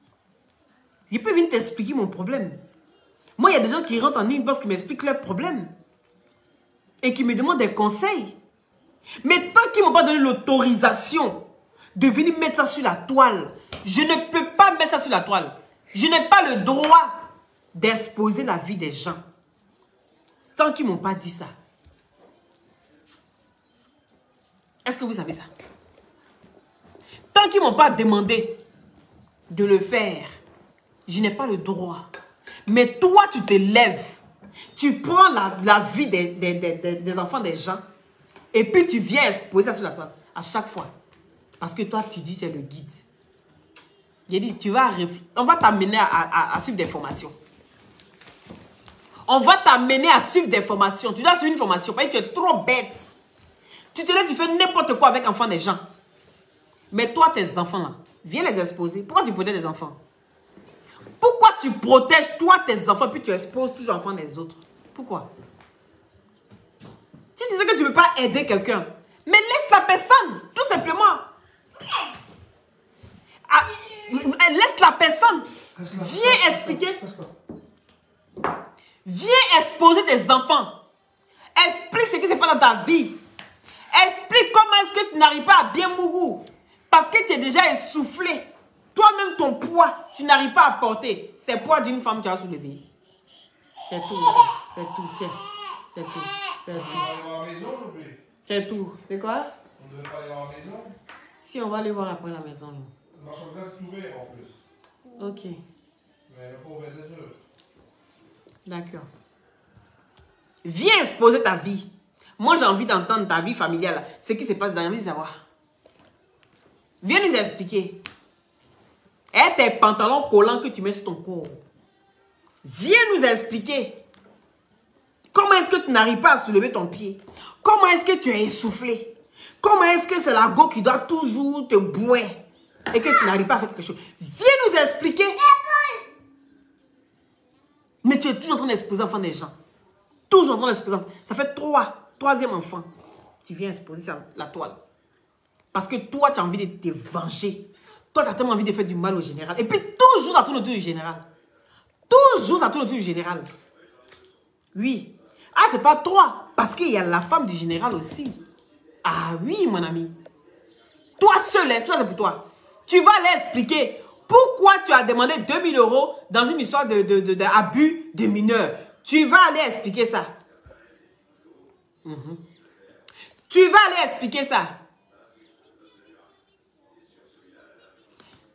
Je peux venir t'expliquer mon problème. Moi, il y a des gens qui rentrent en inbox qui m'expliquent leurs problèmes. Et qui me demandent des conseils. Mais tant qu'ils ne m'ont pas donné l'autorisation de venir mettre ça sur la toile, je ne peux pas mettre ça sur la toile. Je n'ai pas le droit d'exposer la vie des gens. Tant qu'ils ne m'ont pas dit ça. Est-ce que vous savez ça? Tant qu'ils ne m'ont pas demandé de le faire, je n'ai pas le droit. Mais toi, tu te lèves. Tu prends la vie des enfants des gens. Et puis tu viens exposer ça sur la toile. À chaque fois. Parce que toi, tu dis c'est le guide. J'ai dit, tu vas réfléchir. On va t'amener à suivre des formations. On va t'amener à suivre des formations. Tu dois suivre une formation. Parce que tu es trop bête. Tu te lèves, tu fais n'importe quoi avec enfants des gens. Mais toi, tes enfants là, viens les exposer. Pourquoi tu protèges les enfants? Pourquoi tu protèges toi tes enfants puis tu exposes toujours les enfants des autres? Pourquoi? Si tu sais que tu ne peux pas aider quelqu'un, mais laisse la personne, tout simplement. Ah, laisse la personne. Viens expliquer. Viens exposer tes enfants. Explique ce qui se passe dans ta vie. Explique comment est-ce que tu n'arrives pas à bien mourir. Parce que tu es déjà essoufflé. Toi-même, ton poids, tu n'arrives pas à porter. C'est le poids d'une femme que tu as soulevé. C'est tout. C'est tout. Tiens. C'est tout. C'est tout. C'est tout. C'est quoi? On ne devait pas aller voir à la maison. Si, on va aller voir après la maison. La chambre est ouverte en plus. Ok. Mais le pauvre est des heures. D'accord. Viens exposer ta vie. Moi, j'ai envie d'entendre ta vie familiale. Ce qui se passe dans la vie, savoir. Viens nous expliquer. Et tes pantalons collants que tu mets sur ton corps. Viens nous expliquer. Comment est-ce que tu n'arrives pas à soulever ton pied? Comment est-ce que tu es essoufflé? Comment est-ce que c'est la go qui doit toujours te bouer et que tu n'arrives pas à faire quelque chose? Viens nous expliquer. Mais tu es toujours en train d'exposer l'enfant des gens. Toujours en train d'exposer. Ça fait troisième enfant. Tu viens exposer sur la toile. Parce que toi, tu as envie de te venger. Toi, tu as tellement envie de faire du mal au général. Et puis, toujours ça tourne autour du général. Toujours ça tourne autour du général. Oui. Ah, c'est pas toi. Parce qu'il y a la femme du général aussi. Ah oui, mon ami. Toi seul, hein, tout ça c'est pour toi. Tu vas aller expliquer pourquoi tu as demandé 2000 € dans une histoire d'abus de mineurs. Tu vas aller expliquer ça. Tu vas aller expliquer ça.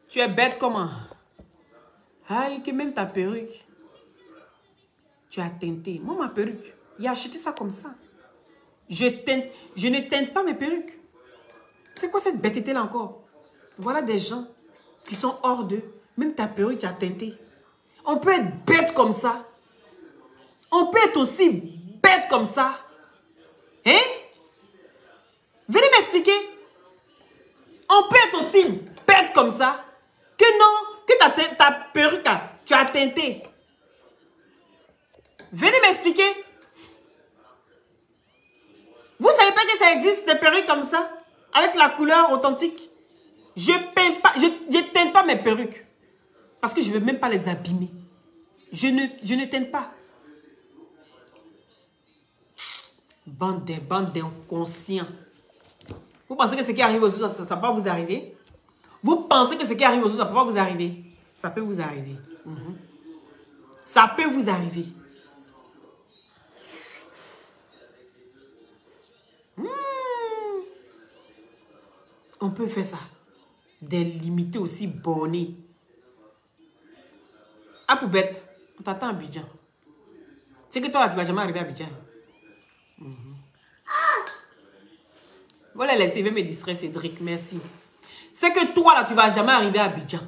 Tu es bête comment? Aïe, que même ta perruque. Tu as teinté. Moi, ma perruque, il a acheté ça comme ça. Je ne teinte pas mes perruques. C'est quoi cette bêteté-là encore? Voilà des gens qui sont hors d'eux. Même ta perruque, tu as teinté. On peut être bête comme ça. On peut être aussi bête comme ça. Hein? Venez m'expliquer. On peut être aussi bête comme ça. Que non, que ta perruque, tu as teinté. Venez m'expliquer. Vous savez pas que ça existe des perruques comme ça? Avec la couleur authentique. Je ne teinte pas mes perruques. Parce que je ne veux même pas les abîmer. Je ne teinte pas. Bande d'inconscients. Vous pensez que ce qui arrive aux autres, ça ne peut pas vous arriver? Vous pensez que ce qui arrive aux autres, ça ne peut pas vous arriver? Ça peut vous arriver. Ça peut vous arriver. On peut faire ça. Des limités aussi bornées. À Poubette, on t'attend à Abidjan. C'est que toi, là, tu ne vas jamais arriver à Abidjan. Voilà, laissez me distraire, Cédric. Merci. C'est que toi, là, tu ne vas jamais arriver à Abidjan.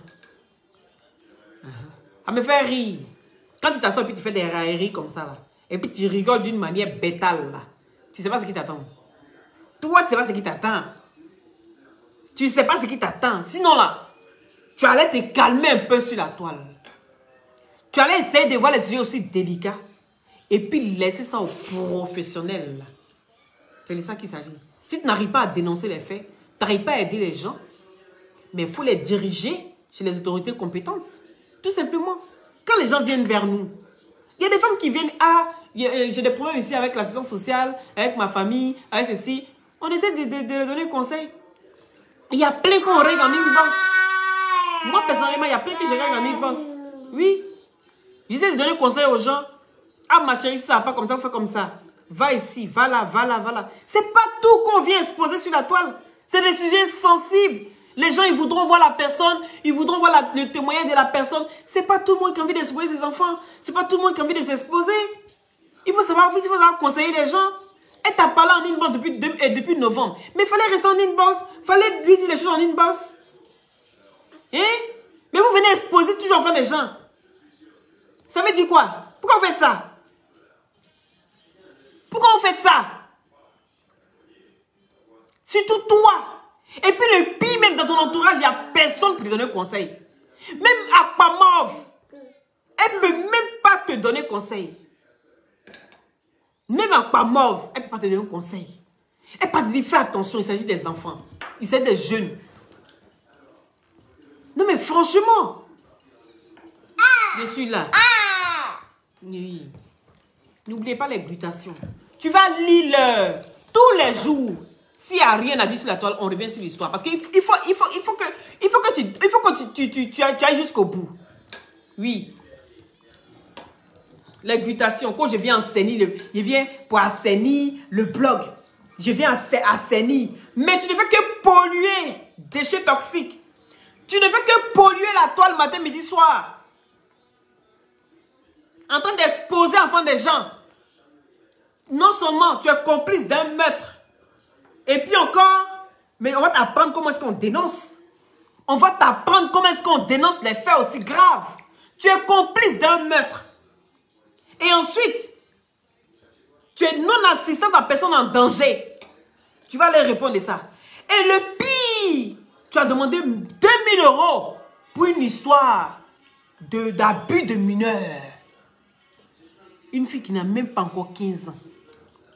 Ça me fait rire. Quand tu t'assois et puis tu fais des railleries comme ça, là, et puis tu rigoles d'une manière bétale, là, tu ne sais pas ce qui t'attend. Toi, tu ne sais pas ce qui t'attend. Tu ne sais pas ce qui t'attend. Sinon, là, tu allais te calmer un peu sur la toile. Tu allais essayer de voir les sujets aussi délicats. Et puis laisser ça aux professionnels. C'est de ça qu'il s'agit. Si tu n'arrives pas à dénoncer les faits, tu n'arrives pas à aider les gens, mais il faut les diriger chez les autorités compétentes. Tout simplement. Quand les gens viennent vers nous, il y a des femmes qui viennent, ah, j'ai des problèmes ici avec l'assistance sociale, avec ma famille, avec ceci. On essaie de leur donner conseil. Il y a plein qu'on règle en inbox. Moi, personnellement, il y a plein que je règle en inbox. Oui. J'essaie de donner conseil aux gens. Ah, ma chérie, ça va pas comme ça, on fait comme ça. Va ici, va là, va là, va là. C'est pas tout qu'on vient exposer sur la toile. C'est des sujets sensibles. Les gens, ils voudront voir la personne, ils voudront voir le témoignage de la personne. C'est pas tout le monde qui a envie d'exposer ses enfants. C'est pas tout le monde qui a envie de s'exposer. Il faut savoir conseiller les gens. Elle t'a parlé en inbox depuis novembre. Mais il fallait rester en inbox. Il fallait lui dire les choses en inbox. Hein? Mais vous venez exposer toujours en front des gens. Ça veut dire quoi? Pourquoi vous faites ça? Pourquoi vous faites ça? Surtout toi. Et puis le pire, même dans ton entourage, il n'y a personne pour te donner conseil. Même Aquamov, elle ne peut même pas te donner conseil. Même Aquamov, elle ne peut pas te donner conseil. Elle peut te dire, fais attention, il s'agit des enfants. Il s'agit des jeunes. Non mais franchement, je suis là. Oui. N'oubliez pas les glutations. Tu vas lire tous les jours. S'il n'y a rien à dire sur la toile, on revient sur l'histoire. Parce qu'il faut que tu ailles jusqu'au bout. Oui. Les glutations. Quand je viens enseigner, je viens pour assainir le blog. Je viens assainir. Mais tu ne fais que polluer. Déchets toxiques. Tu ne fais que polluer la toile matin, midi, soir. En train d'exposer en front des gens. Non seulement tu es complice d'un meurtre. Et puis encore, mais on va t'apprendre comment est-ce qu'on dénonce. On va t'apprendre comment est-ce qu'on dénonce les faits aussi graves. Tu es complice d'un meurtre. Et ensuite, tu es non-assistance à personne en danger. Tu vas leur répondre de ça. Et le pire, tu as demandé 2000 € pour une histoire d'abus de mineurs. Une fille qui n'a même pas encore 15 ans.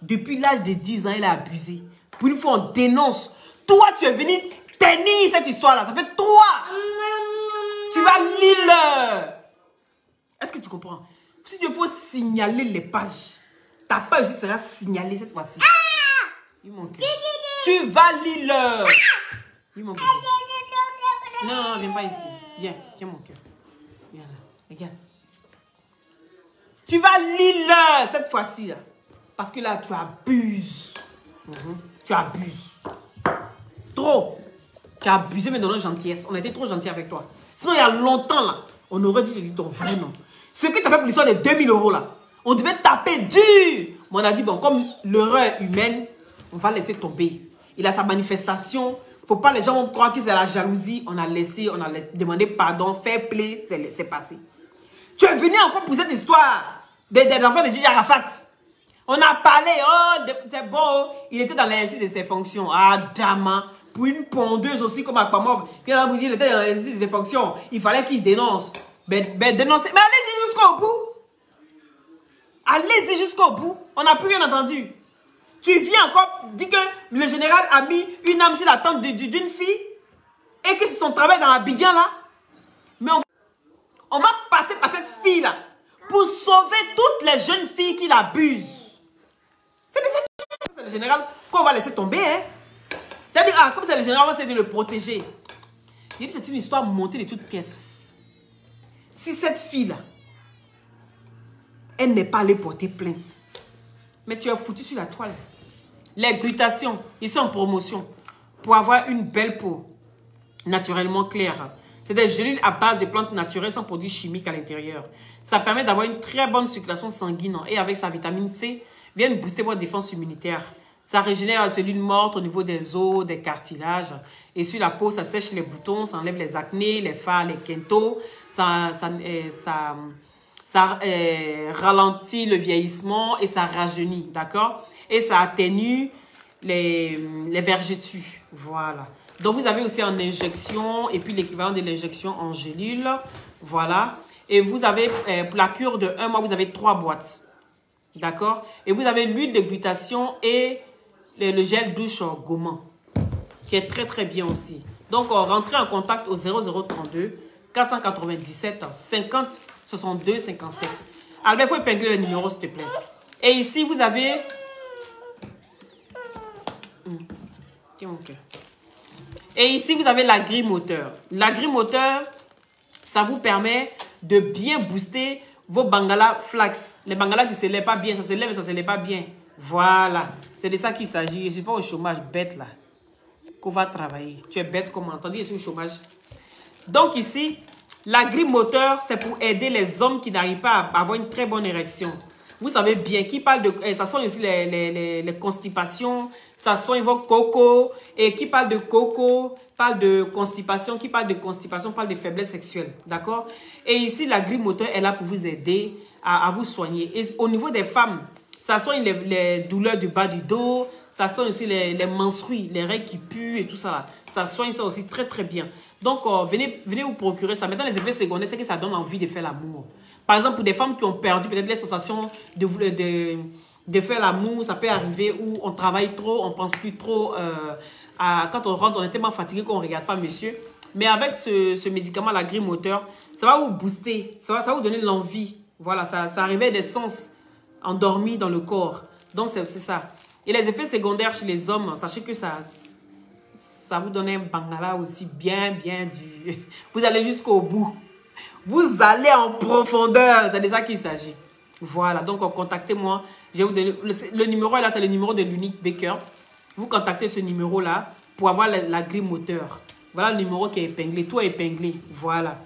Depuis l'âge de 10 ans, elle a abusé. Pour une fois, on dénonce. Toi, tu es venu tenir cette histoire-là. Ça fait 3. Tu vas lire. Est-ce que tu comprends? Si il faut signaler les pages, ta page aussi sera signalée cette fois-ci. Mon cœur. Tu vas lire. Mon cœur. Non, viens pas ici. Viens mon cœur. Viens là. Regarde. Tu vas lire cette fois-ci. Parce que là, tu abuses. Tu abuses. Trop. Tu as abusé, mais dans notre gentillesse. On a été trop gentils avec toi. Sinon, il y a longtemps, là, on aurait dû te dire ton vrai nom. Ce que tu as fait pour l'histoire des 2000 €, là, on devait taper dur. Mais on a dit, bon, comme l'erreur humaine, on va laisser tomber. Il a sa manifestation. Faut pas, les gens vont croire que c'est la jalousie. On a demandé pardon, fair play, c'est passé. Tu es venu encore pour cette histoire des enfants de Gigi Arafat. On a parlé, oh, c'est bon, il était dans l'exercice de ses fonctions. Ah, dama, pour une pondeuse aussi comme Aquamov, il était dans l'exercice de ses fonctions. Il fallait qu'il dénonce. Mais dénoncer, mais allez-y jusqu'au bout. Allez-y jusqu'au bout. On n'a plus rien entendu. Tu viens encore dire que le général a mis une âme sur la tente d'une fille et que c'est son travail dans Abidjan là. Mais on va passer par cette fille là pour sauver toutes les jeunes filles qui l'abusent. C'est de cette Le général, qu'on va laisser tomber, hein. C'est-à-dire, ah, comme c'est le général, on va essayer de le protéger. Il dit, c'est une histoire montée de toutes pièces. Si cette fille-là, elle n'est pas allée porter plainte, mais tu as foutu sur la toile. Les glutations, ils sont en promotion pour avoir une belle peau naturellement claire. C'est des gélules à base de plantes naturelles sans produits chimiques à l'intérieur. Ça permet d'avoir une très bonne circulation sanguine et avec sa vitamine C, vient booster votre défense immunitaire. Ça régénère les cellules mortes au niveau des os, des cartilages. Et sur la peau, ça sèche les boutons, ça enlève les acnés, les fards, les quintos. Ça ralentit le vieillissement et ça rajeunit, d'accord? Et ça atténue les vergetures, voilà. Donc, vous avez aussi en injection et puis l'équivalent de l'injection en gélule, voilà. Et vous avez, pour la cure de 1 mois, vous avez 3 boîtes, d'accord? Et vous avez l'huile de glutation et le gel douche gommant, qui est très, très bien aussi. Donc, rentrez en contact au 0032 497 50 62 57. Albert, il faut épingler le numéro, s'il te plaît. Et ici, vous avez... Tiens, mon cœur. Et ici, vous avez la grille moteur. La grille moteur, ça vous permet de bien booster vos bangalas flax. Les bangalas qui ne se lèvent pas bien, ça se lève et ça ne se lève pas bien. Voilà. C'est de ça qu'il s'agit. Je ne suis pas au chômage bête là. Qu'on va travailler. Tu es bête comment? Tandis que je suis au chômage. Donc ici, la grille moteur, c'est pour aider les hommes qui n'arrivent pas à avoir une très bonne érection. Vous savez bien, qui parle de... Ça soigne aussi les constipations, ça soigne vos cocos. Et qui parle de coco, parle de constipation. Qui parle de constipation, parle de faiblesse sexuelle. D'accord? Et ici, la grille moteur est là pour vous aider à vous soigner. Et au niveau des femmes, ça soigne les douleurs du bas du dos. Ça soigne aussi les menstrues, les règles qui puent et tout ça là. Ça soigne ça aussi très très bien. Donc, venez vous procurer ça. Maintenant, les effets secondaires, c'est que ça donne envie de faire l'amour. Par exemple, pour des femmes qui ont perdu peut-être les sensations de faire l'amour, ça peut arriver où on travaille trop, on ne pense plus trop. Quand on rentre, on est tellement fatigué qu'on ne regarde pas monsieur. Mais avec ce médicament, la grille moteur, ça va vous booster, ça va vous donner l'envie. Voilà, ça réveille des sens endormis dans le corps. Donc, c'est ça. Et les effets secondaires chez les hommes, sachez que ça vous donne un bangala aussi bien dur. Vous allez jusqu'au bout. Vous allez en profondeur. C'est de ça qu'il s'agit. Voilà, donc contactez-moi. Je vais vous donner le numéro là, c'est le numéro de l'unique Baker. Vous contactez ce numéro-là pour avoir la grille moteur. Voilà le numéro qui est épinglé. Tout est épinglé. Voilà.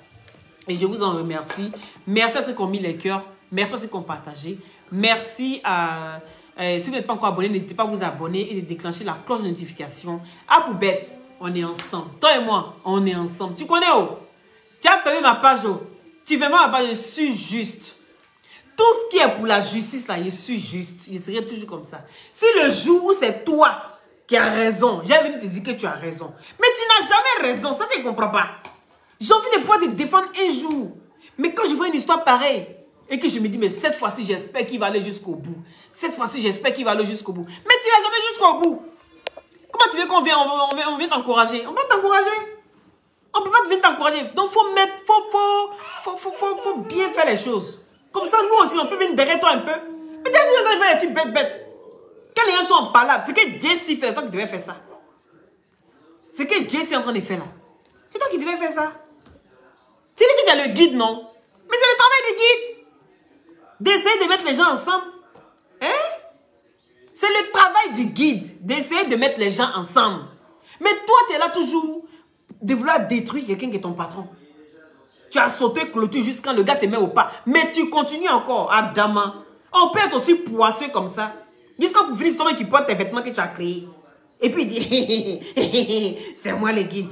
Et je vous en remercie. Merci à ceux qui ont mis les cœurs. Merci à ceux qui ont partagé. Merci à... si vous n'êtes pas encore abonné, n'hésitez pas à vous abonner et de déclencher la cloche de notification. Ah, pour bête, on est ensemble. Toi et moi, on est ensemble. Tu connais, oh? Tu as fermé ma page, oh? Tu fais ma page, je suis juste. Tout ce qui est pour la justice, là, je suis juste. Je serai toujours comme ça. Si le jour où c'est toi qui as raison, j'ai envie de te dire que tu as raison. Mais tu n'as jamais raison, ça que je ne comprends pas. J'ai envie de pouvoir te défendre un jour. Mais quand je vois une histoire pareille, et que je me dis, mais cette fois-ci, j'espère qu'il va aller jusqu'au bout. Cette fois-ci, j'espère qu'il va aller jusqu'au bout. Mais tu vas jamais jusqu'au bout. Comment tu veux qu'on vienne, on vient t'encourager? On va t'encourager. On ne peut pas venir t'encourager. Donc, faut bien faire les choses. Comme ça, nous aussi, on peut venir derrière toi un peu. Mais tu vas faire des trucs bêtes. Quand les gens sont en palabre, c'est que Jessie fait, c'est toi qui devais faire ça. C'est que Jessie est en train de faire là. C'est toi qui devais faire ça. Tu dis que tu as le guide, non? Mais c'est le travail du guide. D'essayer de mettre les gens ensemble. Hein? C'est le travail du guide. D'essayer de mettre les gens ensemble. Mais toi, tu es là toujours de vouloir détruire quelqu'un qui est ton patron. Tu as sauté clôture jusqu'à le gars te met au pas. Mais tu continues encore. Adama. On peut être aussi poisseux comme ça. Jusqu'à pour finir, c'est toi qui porte tes vêtements que tu as créés. Et puis il dit, c'est moi le guide.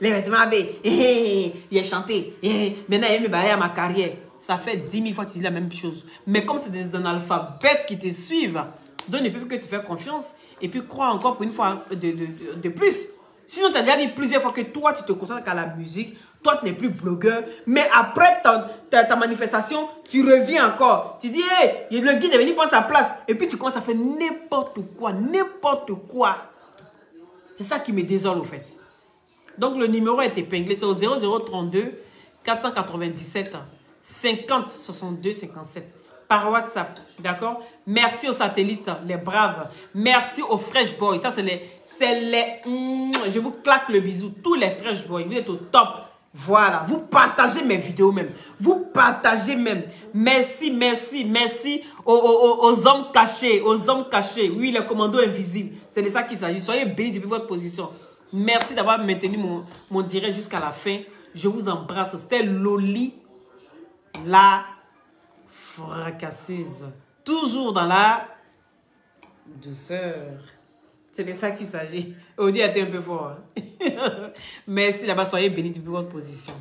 Les vêtements B. Il a chanté. Maintenant, il me à ma carrière. Ça fait 10 000 fois que tu dis la même chose. Mais comme c'est des analphabètes qui te suivent, donc ils ne peuvent que te faire confiance et puis croire encore pour une fois de plus. Sinon, tu as déjà dit plusieurs fois que toi, tu te concentres qu'à la musique. Toi, tu n'es plus blogueur. Mais après ta manifestation, tu reviens encore. Tu dis, hey, le guide est venu prendre sa place. Et puis, tu commences à faire n'importe quoi. N'importe quoi. C'est ça qui me désole, au fait. Donc, le numéro est épinglé. C'est au 0032 497 50 62 57. par WhatsApp. D'accord? Merci aux satellites, les braves. Merci aux Fresh Boys. Ça, c'est les... je vous claque le bisou. Tous les Fresh Boys, vous êtes au top. Voilà. Vous partagez mes vidéos même. Vous partagez même. Merci, merci, merci aux hommes cachés. Aux hommes cachés. Oui, les commandos invisibles. C'est de ça qu'il s'agit. Soyez bénis depuis votre position. Merci d'avoir maintenu mon direct jusqu'à la fin. Je vous embrasse. C'était Loli, la fracasseuse. Toujours dans la douceur. C'est de ça qu'il s'agit. Audi a été un peu fort. Merci là-bas. Soyez bénis depuis votre position.